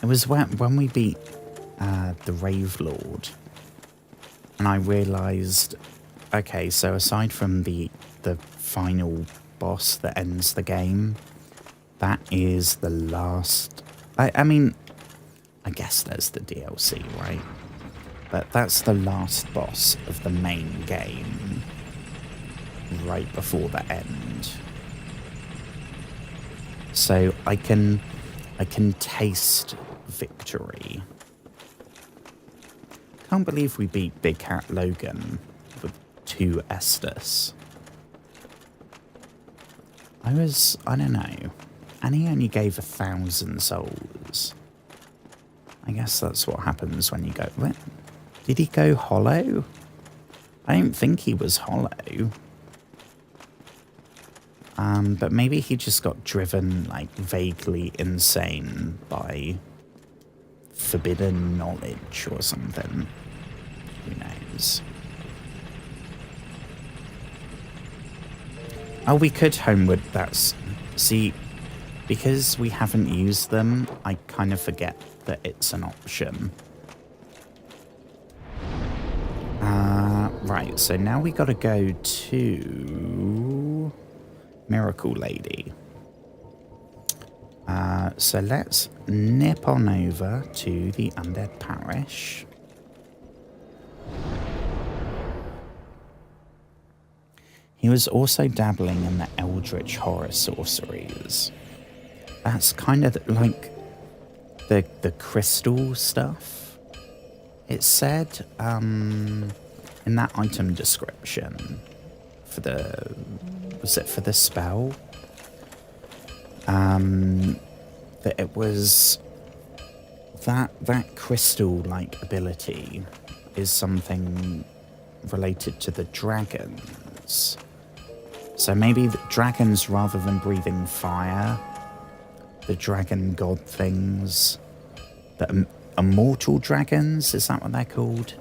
It was when we beat the Rave Lord, and I realised, okay, so aside from the final boss that ends the game, that is the last... I mean, I guess there's the DLC, right? But that's the last boss of the main game, right before the end. So I can I can taste victory. Can't believe we beat Big Cat Logan with 2 Estus. I don't know. And he only gave 1,000 souls. I guess that's what happens when you go... What? Did he go hollow? I don't think he was hollow. But maybe he just got driven, like, vaguely insane by forbidden knowledge or something. Who knows? Oh, we could homeward. That's... See, because we haven't used them, I kind of forget that it's an option. Right, so now we gotta go to Miracle Lady. So let's nip on over to the Undead Parish. He was also dabbling in the Eldritch Horror sorceries. That's kind of like the crystal stuff. It said in that item description for the... Was it for the spell? That it was that crystal-like ability is something related to the dragons. So maybe the dragons, rather than breathing fire, the dragon god things, the immortal dragons, is that what they're called?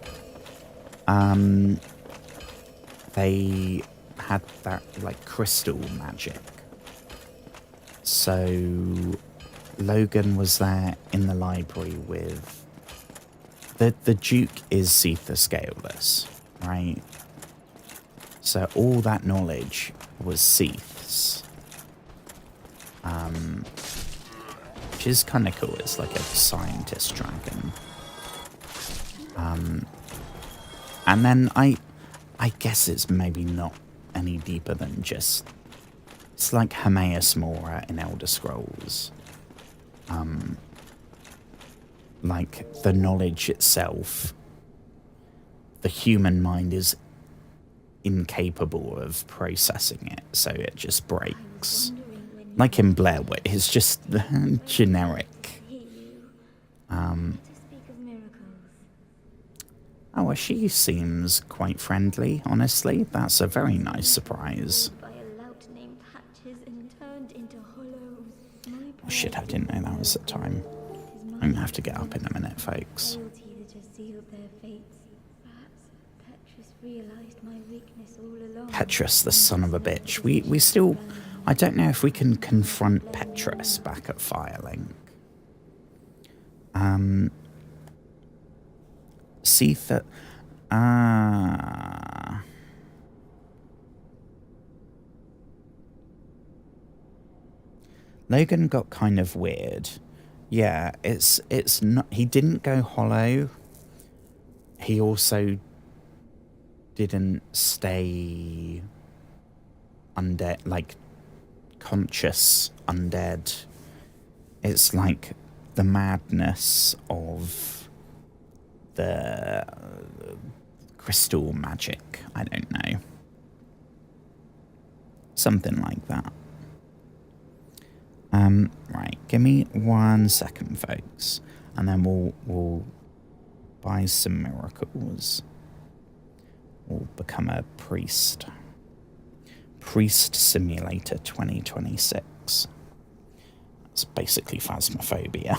They had that like crystal magic. So Logan was there in the library with the Duke is Seath the Scaleless, right? So all that knowledge was Seath's. Which is kind of cool. It's like a scientist dragon. And then I guess it's maybe not any deeper than just... It's like Hermaeus Mora in Elder Scrolls. Like the knowledge itself, the human mind is incapable of processing it, so it just breaks. Like in Blair Witch, it's just generic. Oh, well, she seems quite friendly, honestly. That's a very nice surprise. Oh shit, I didn't know that was the time. I'm gonna have to get up in a minute, folks. Petrus, the son of a bitch. We still... I don't know if we can confront Petrus back at Firelink. Seath... Logan got kind of weird. Yeah, it's not... He didn't go hollow. He also didn't stay undead, like conscious undead. It's like the madness of the crystal magic. I don't know. Something like that. Right, give me 1 second, folks, and then we'll buy some miracles. We'll become a priest. Priest Simulator 2026. That's basically Phasmophobia.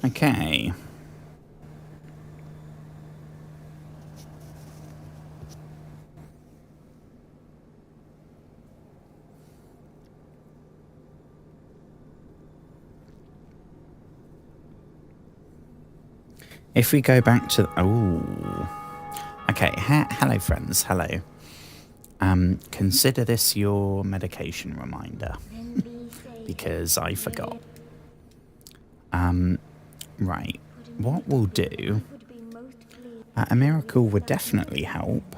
Okay. If we go back to... Oh. Okay, hello friends, hello. Consider this your medication reminder. Because I forgot. Right. What we'll do... a miracle would definitely help.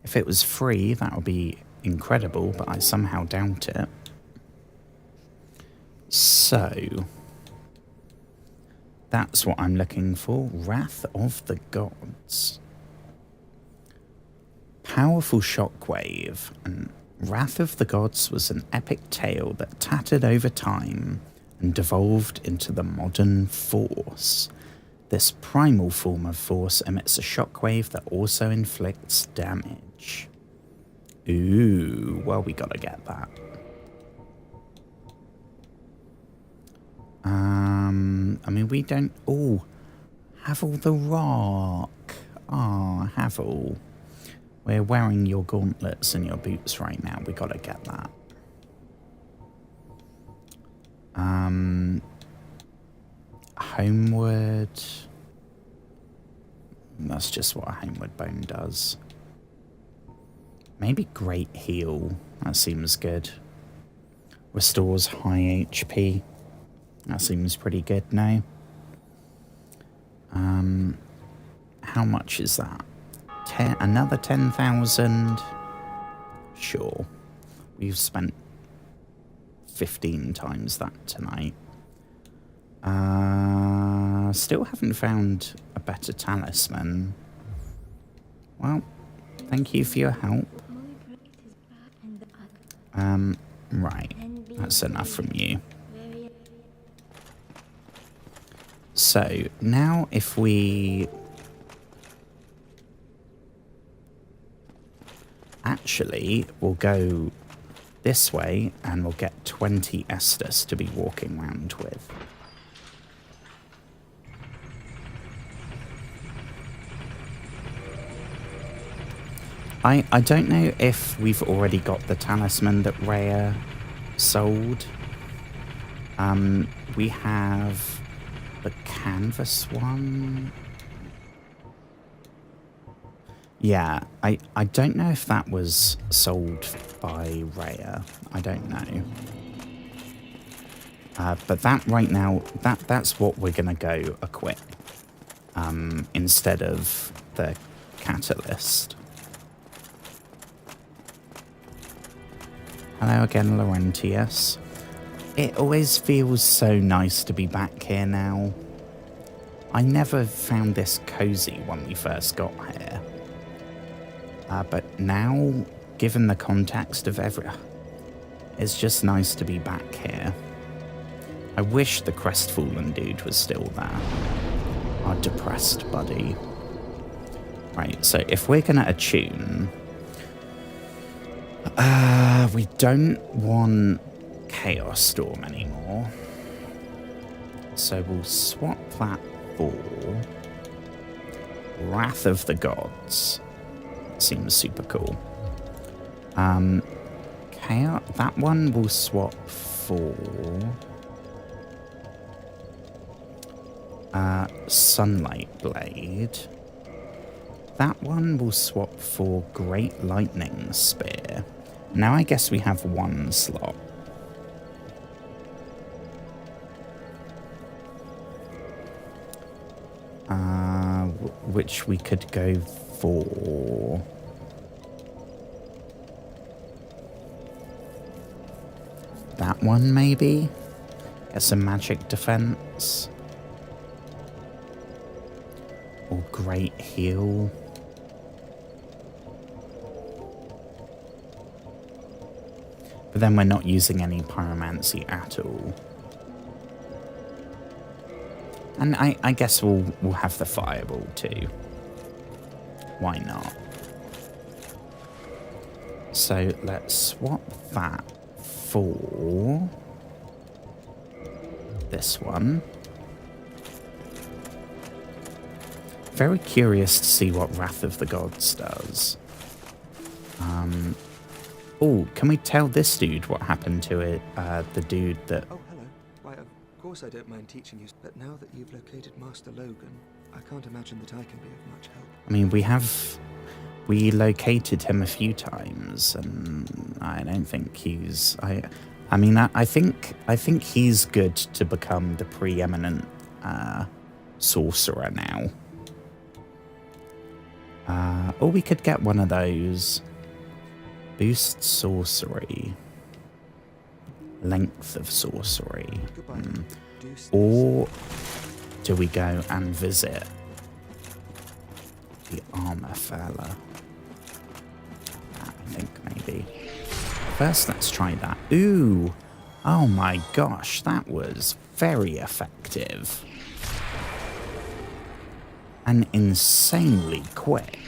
If it was free, that would be incredible, but I somehow doubt it. So... that's what I'm looking for. Wrath of the Gods. Powerful shockwave. And Wrath of the Gods was an epic tale that tattered over time and devolved into the modern Force. This primal form of Force emits a shockwave that also inflicts damage. Ooh, well, we gotta get that. I mean, we don't... Oh, Havel the Rock. Ah, Havel. We're wearing your gauntlets and your boots right now. We gotta get that. Homeward. That's just what a homeward bone does. Maybe Great Heal. That seems good. Restores high HP. That seems pretty good now. How much is that? Another 10,000? Sure. We've spent 15 times that tonight. Still haven't found a better talisman. Well, thank you for your help. Right. That's enough from you. So, now if we... actually, we'll go this way and we'll get 20 Estus to be walking around with. I don't know if we've already got the talisman that Rhea sold. We have the canvas one. Yeah, I don't know if that was sold by Rhea. I don't know. But that right now, that's what we're going to go equip. Instead of the catalyst. Hello again, Laurentius. It always feels so nice to be back here now. I never found this cozy when we first got here. But now, given the context of it's just nice to be back here. I wish the crestfallen dude was still there. Our depressed buddy. Right, so if we're gonna attune... we don't want Chaos Storm anymore. So we'll swap that for Wrath of the Gods. Seems super cool. Chaos, that one will swap for Sunlight Blade. That one will swap for Great Lightning Spear. Now I guess we have one slot. Which we could go for... that one, maybe? Get some magic defense. Or Great Heal. But then we're not using any pyromancy at all. And I guess we'll have the fireball too. Why not? So let's swap that for this one. Very curious to see what Wrath of the Gods does. Oh, can we tell this dude what happened to it? The dude that... Oh, hello. Why, of course I don't mind teaching you, but now that you've located Master Logan, I can't imagine that I can be of much help. I mean, we located him a few times, and I don't think he's... I mean, I think he's good to become the preeminent sorcerer now. Or we could get one of those. Boost sorcery. Length of sorcery. Or do we go and visit the armor fella? I think maybe. First, let's try that. Ooh! Oh my gosh, that was very effective. And insanely quick.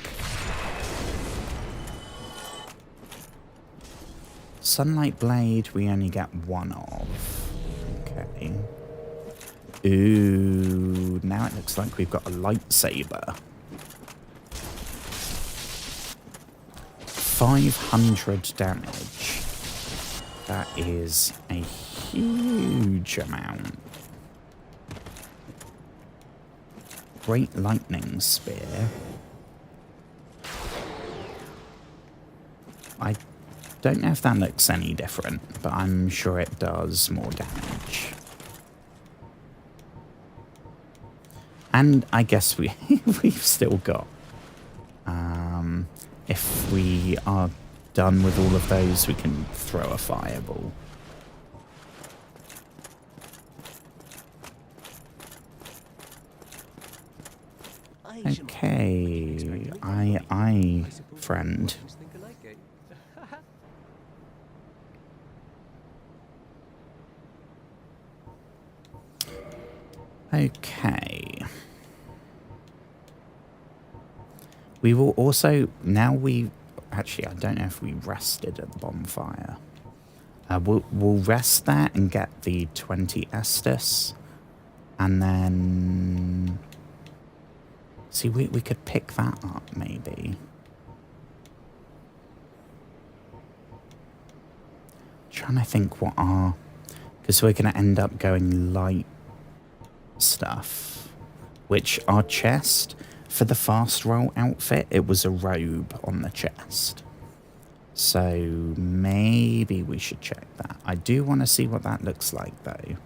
Sunlight Blade, we only get one of. Okay. Ooh, now it looks like we've got a lightsaber. 500 damage. That is a huge amount. Great lightning spear. I don't know if that looks any different, but I'm sure it does more damage. And I guess we've still got... if we are done with all of those, we can throw a fireball. Okay, I friend. Okay. We will also, actually, I don't know if we rested at the bonfire. We'll rest there and get the 20 Estus. And then... See, we could pick that up, maybe. Trying to think what our... Because we're going to end up going light stuff. Which our chest, for the fast roll outfit, it was a robe on the chest. So maybe we should check that. I do want to see what that looks like, though.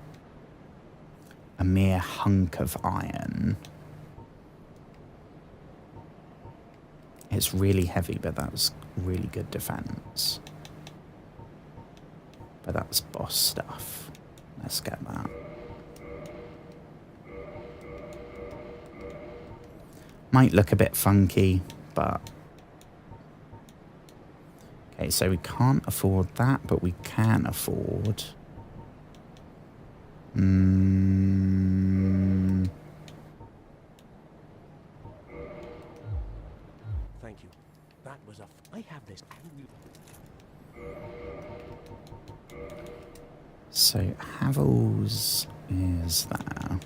A mere hunk of iron. It's really heavy, but that's really good defense. But that's boss stuff. Let's get that. Might look a bit funky, but... Okay, so we can't afford that, but we can afford... Thank you. That was I have this. So, Havel's is there.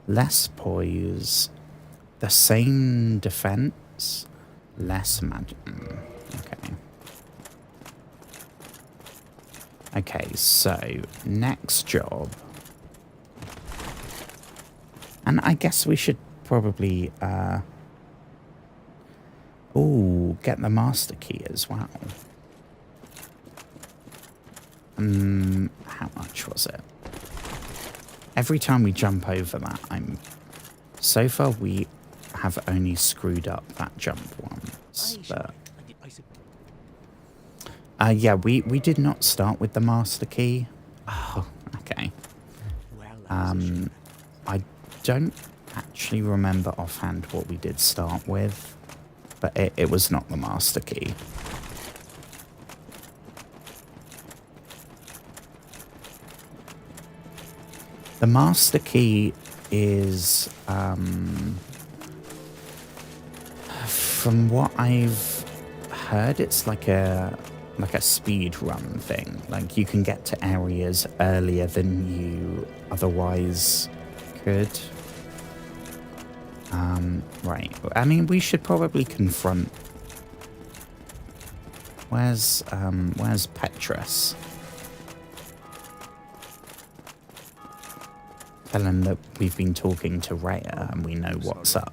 Less poise. The same defense. Less magic. Okay. Okay, so, next job. And I guess we should probably, get the master key as well. How much was it? Every time we jump over that, so far we have only screwed up that jump once, but... yeah, we did not start with the master key. Oh, okay. I don't actually remember offhand what we did start with, but it was not the master key. The master key is, from what I've heard, it's like a speed run thing. Like, you can get to areas earlier than you otherwise could. Right. I mean, we should probably confront... Where's Petrus? Tell him that we've been talking to Rhea and we know what's up.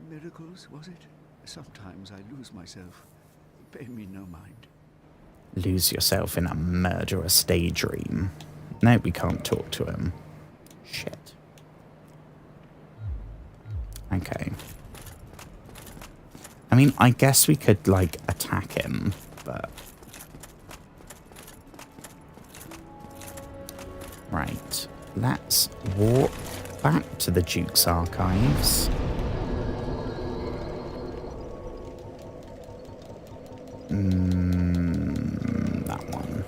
Miracles, was it? Sometimes I lose myself. Pay me no mind. Lose yourself in a murderous daydream. No, we can't talk to him. Shit. Okay. I mean, I guess we could, like, attack him, but... Right. Let's walk back to the Duke's archives. That one.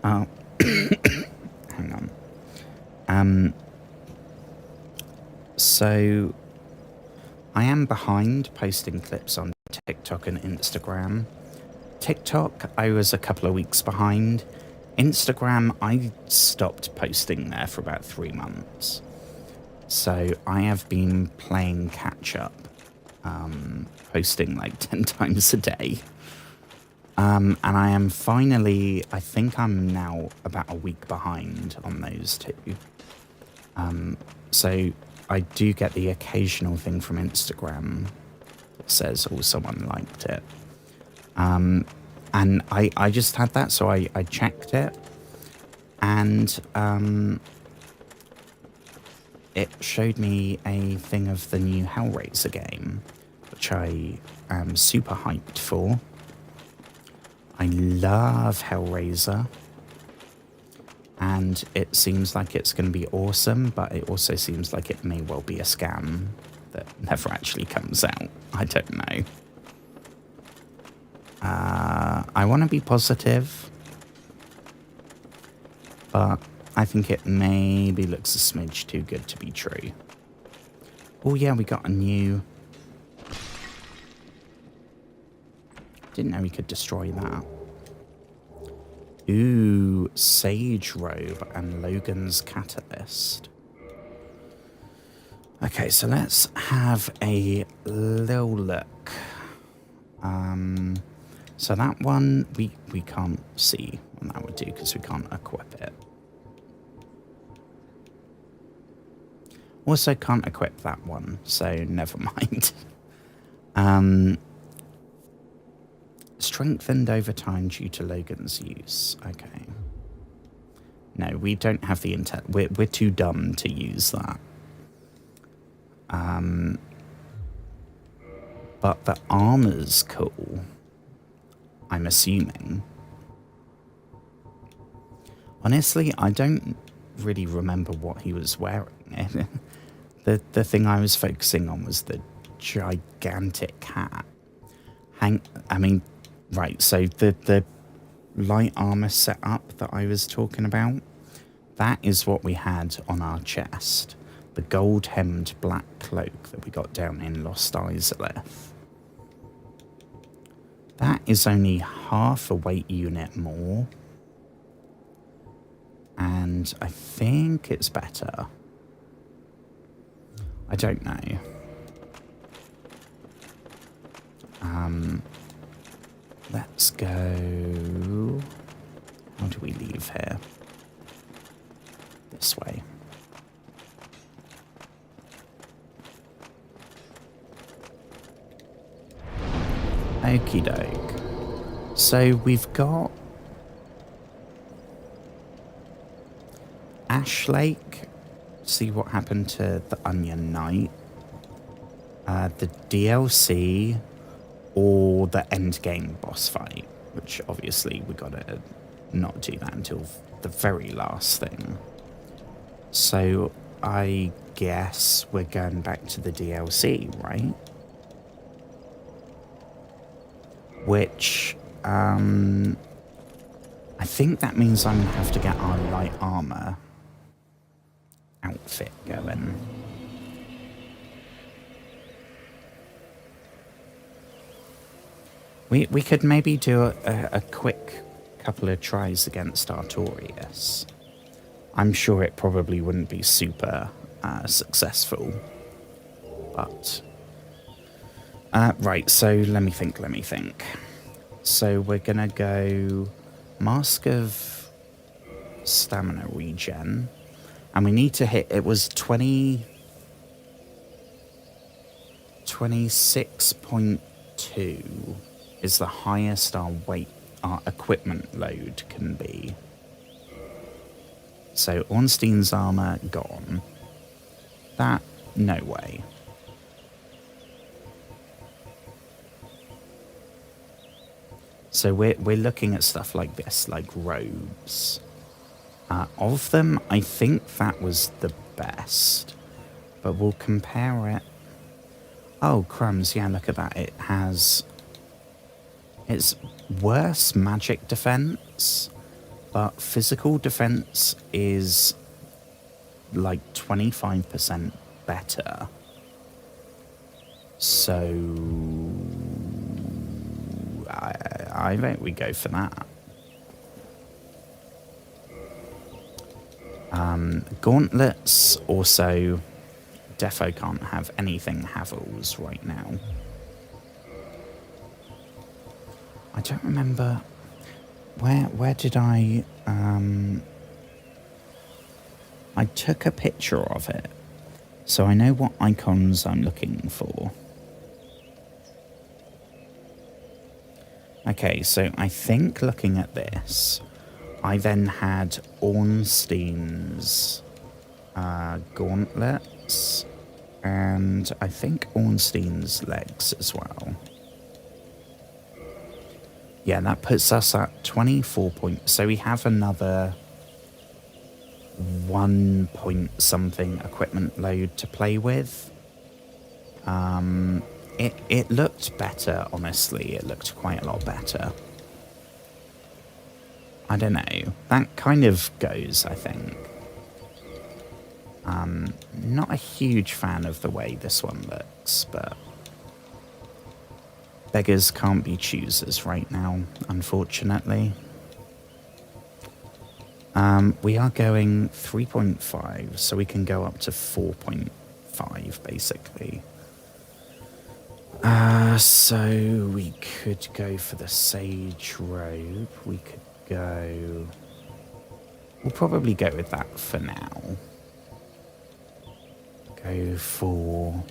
Oh, hang on. So I am behind posting clips on TikTok and Instagram. TikTok, I was a couple of weeks behind. Instagram, I stopped posting there for about 3 months. So I have been playing catch up, posting like 10 times a day. And I am finally, I think I'm now about a week behind on those two. So I do get the occasional thing from Instagram that says, oh, someone liked it. And I just had that, so I checked it. And it showed me a thing of the new Hellraiser game, which I am super hyped for. I love Hellraiser, and it seems like it's going to be awesome, but it also seems like it may well be a scam that never actually comes out. I don't know. I want to be positive, but I think it maybe looks a smidge too good to be true. Oh yeah, we got a new... Didn't know we could destroy that. Ooh, Sage Robe and Logan's Catalyst. Okay, so let's have a little look. So that one, we can't see what that would do because we can't equip it. Also can't equip that one, so never mind. Strengthened over time due to Logan's use. Okay. No, we don't have the intent. We're too dumb to use that. But the armor's cool, I'm assuming. Honestly, I don't really remember what he was wearing. The thing I was focusing on was the gigantic hat. Right, so the light armor setup that I was talking about, that is what we had on our chest. The gold-hemmed black cloak that we got down in Lost Izalith. That is only half a weight unit more. And I think it's better. I don't know. Let's go... How do we leave here? This way. Okie doke. So we've got Ash Lake. See what happened to the Onion Knight. The DLC or the endgame boss fight, which obviously we gotta not do that until the very last thing. So I guess we're going back to the DLC, right? Which, I think that means I'm gonna have to get our light armor outfit going. We could maybe do a quick couple of tries against Artorias. I'm sure it probably wouldn't be super successful, but... right, so let me think. So we're gonna go Mask of Stamina Regen, and we need to hit, it was 26.2 is the highest our equipment load can be. So Ornstein's armor gone. That, no way. So we're looking at stuff like this, like robes. Of them, I think that was the best, but we'll compare it. Oh, crumbs, yeah, look at that. It has... It's worse magic defense, but physical defense is like 25% better. So I bet we go for that. Gauntlets also, defo can't have anything Havels right now. I don't remember where did I took a picture of it, so I know what icons I'm looking for. Okay, so I think looking at this, I then had Ornstein's gauntlets, and I think Ornstein's legs as well. Yeah, that puts us at 24 points. So we have another 1 point something equipment load to play with. It looked better, honestly. It looked quite a lot better. I don't know. That kind of goes, I think. Not a huge fan of the way this one looks, but... Beggars can't be choosers right now, unfortunately. We are going 3.5, so we can go up to 4.5, basically. So we could go for the Sage Robe. We could go... We'll probably go with that for now. Go for...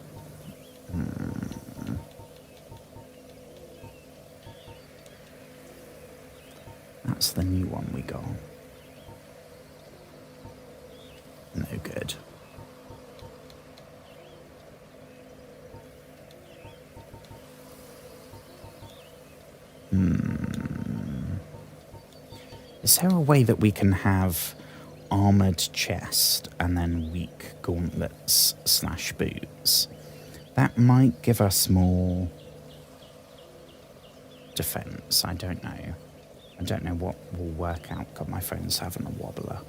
That's the new one we got. No good. Is there a way that we can have armoured chest and then weak gauntlets / boots? That might give us more defence. I don't know. I don't know what will work out. God, my phone's having a wobbler.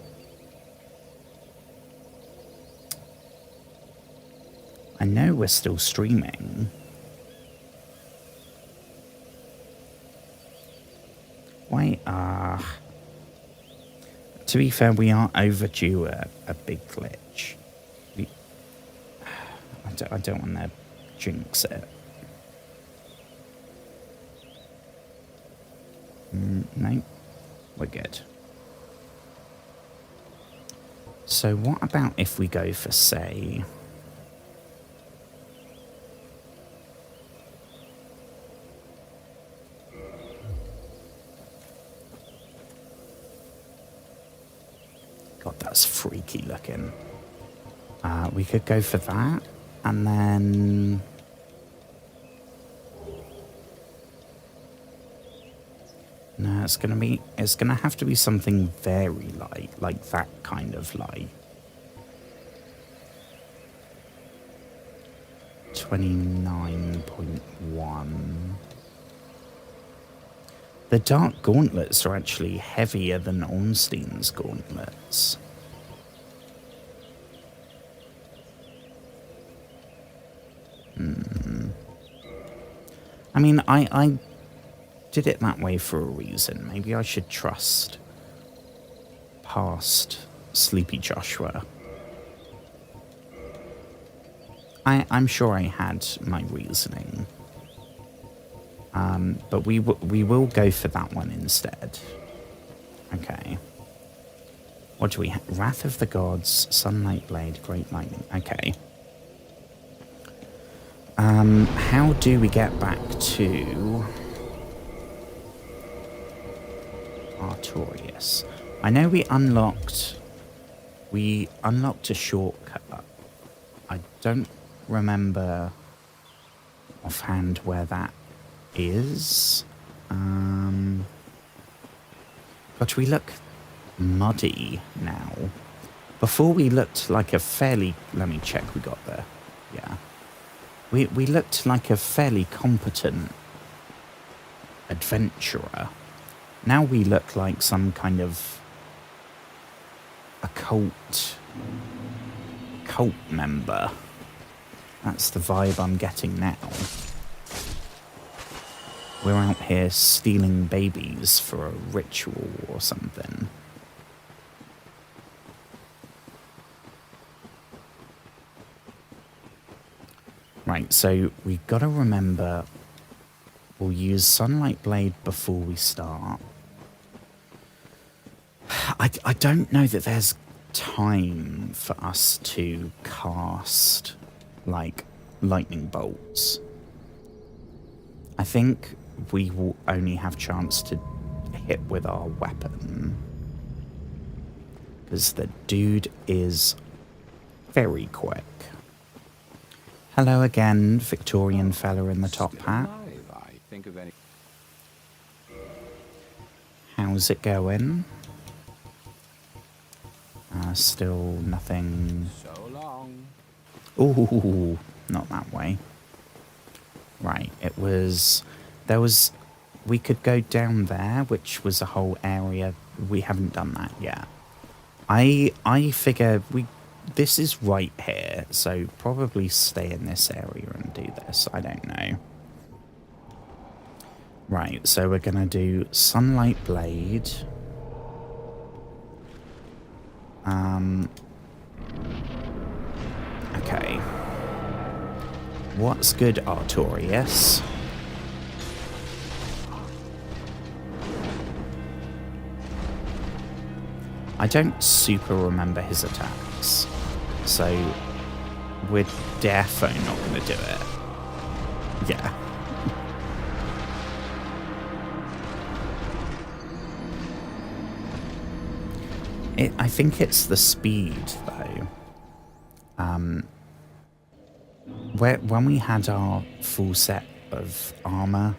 I know we're still streaming. Wait, to be fair, we are overdue a big glitch. I don't want to jinx it. No, we're good. So what about if we go for, say... God, that's freaky looking. We could go for that, and then... No, it's gonna have to be something very light, like that kind of light. 29.1. The dark gauntlets are actually heavier than Ornstein's gauntlets. I mean, I did it that way for a reason. Maybe I should trust past Sleepy Joshua. I'm sure I had my reasoning. But we will go for that one instead. Okay. What do we have? Wrath of the Gods, Sunlight Blade, Great Lightning. Okay. How do we get back to Artorias? I know we unlocked a shortcut. I don't remember offhand where that is. But we look muddy now. Before we looked like a fairly... Let me check we got there. Yeah. We looked like a fairly competent adventurer. Now we look like some kind of cult member. That's the vibe I'm getting now. We're out here stealing babies for a ritual or something. Right, so we gotta remember we'll use Sunlight Blade before we start. I don't know that there's time for us to cast, like, lightning bolts. I think we will only have chance to hit with our weapon. Because the dude is very quick. Hello again, Victorian fella in the top hat. How's it going? Still nothing. So long. Ooh, not that way. Right, we could go down there, which was a whole area. We haven't done that yet. I figure this is right here, so probably stay in this area and do this. I don't know. Right, so we're gonna do Sunlight Blade. Okay. What's good, Artorias? I don't super remember his attacks, so we're defo not going to do it. Yeah. I think it's the speed, though. When we had our full set of armor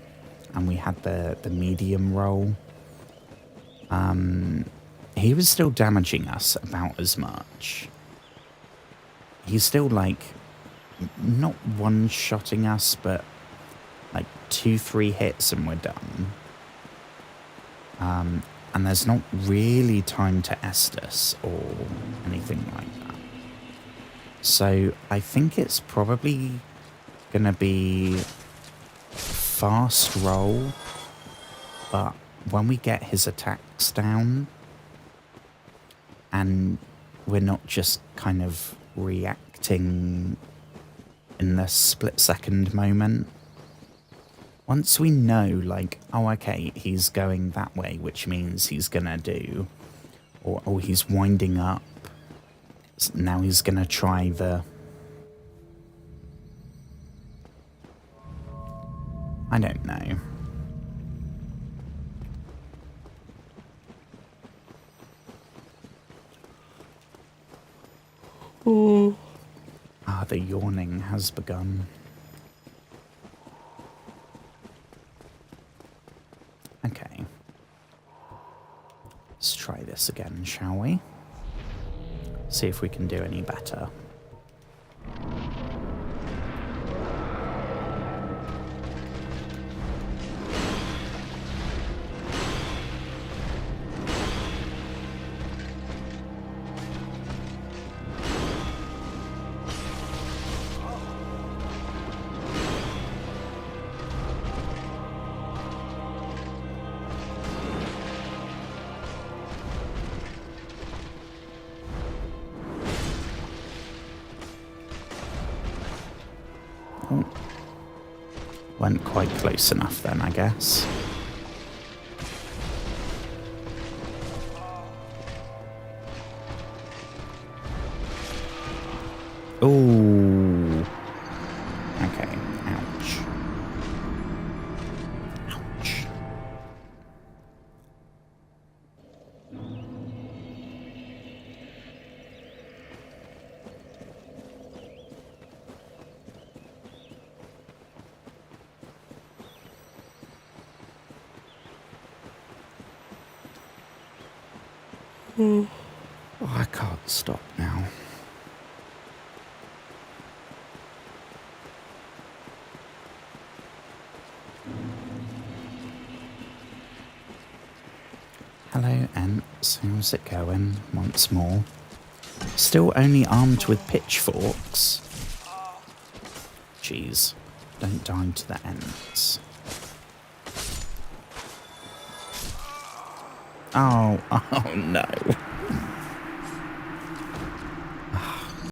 and we had the medium roll, he was still damaging us about as much. He's still, like, not one-shotting us, but like 2-3 hits and we're done. And there's not really time to Estus or anything like that. So I think it's probably going to be fast roll, but when we get his attacks down and we're not just kind of reacting in the split-second moment, once we know, like, oh, okay, he's going that way, which means he's going to do, or he's winding up, Now he's going to try the... I don't know. Oh. Ah, the yawning has begun. Okay. Let's try this again, shall we? See if we can do any better. Oh. Weren't quite close enough then, I guess. Ooh. Okay, ouch. Ouch. Oh, I can't stop now. Hello, Ents. How's it going? Once more. Still only armed with pitchforks. Jeez. Don't die to the Ents. Oh, oh no.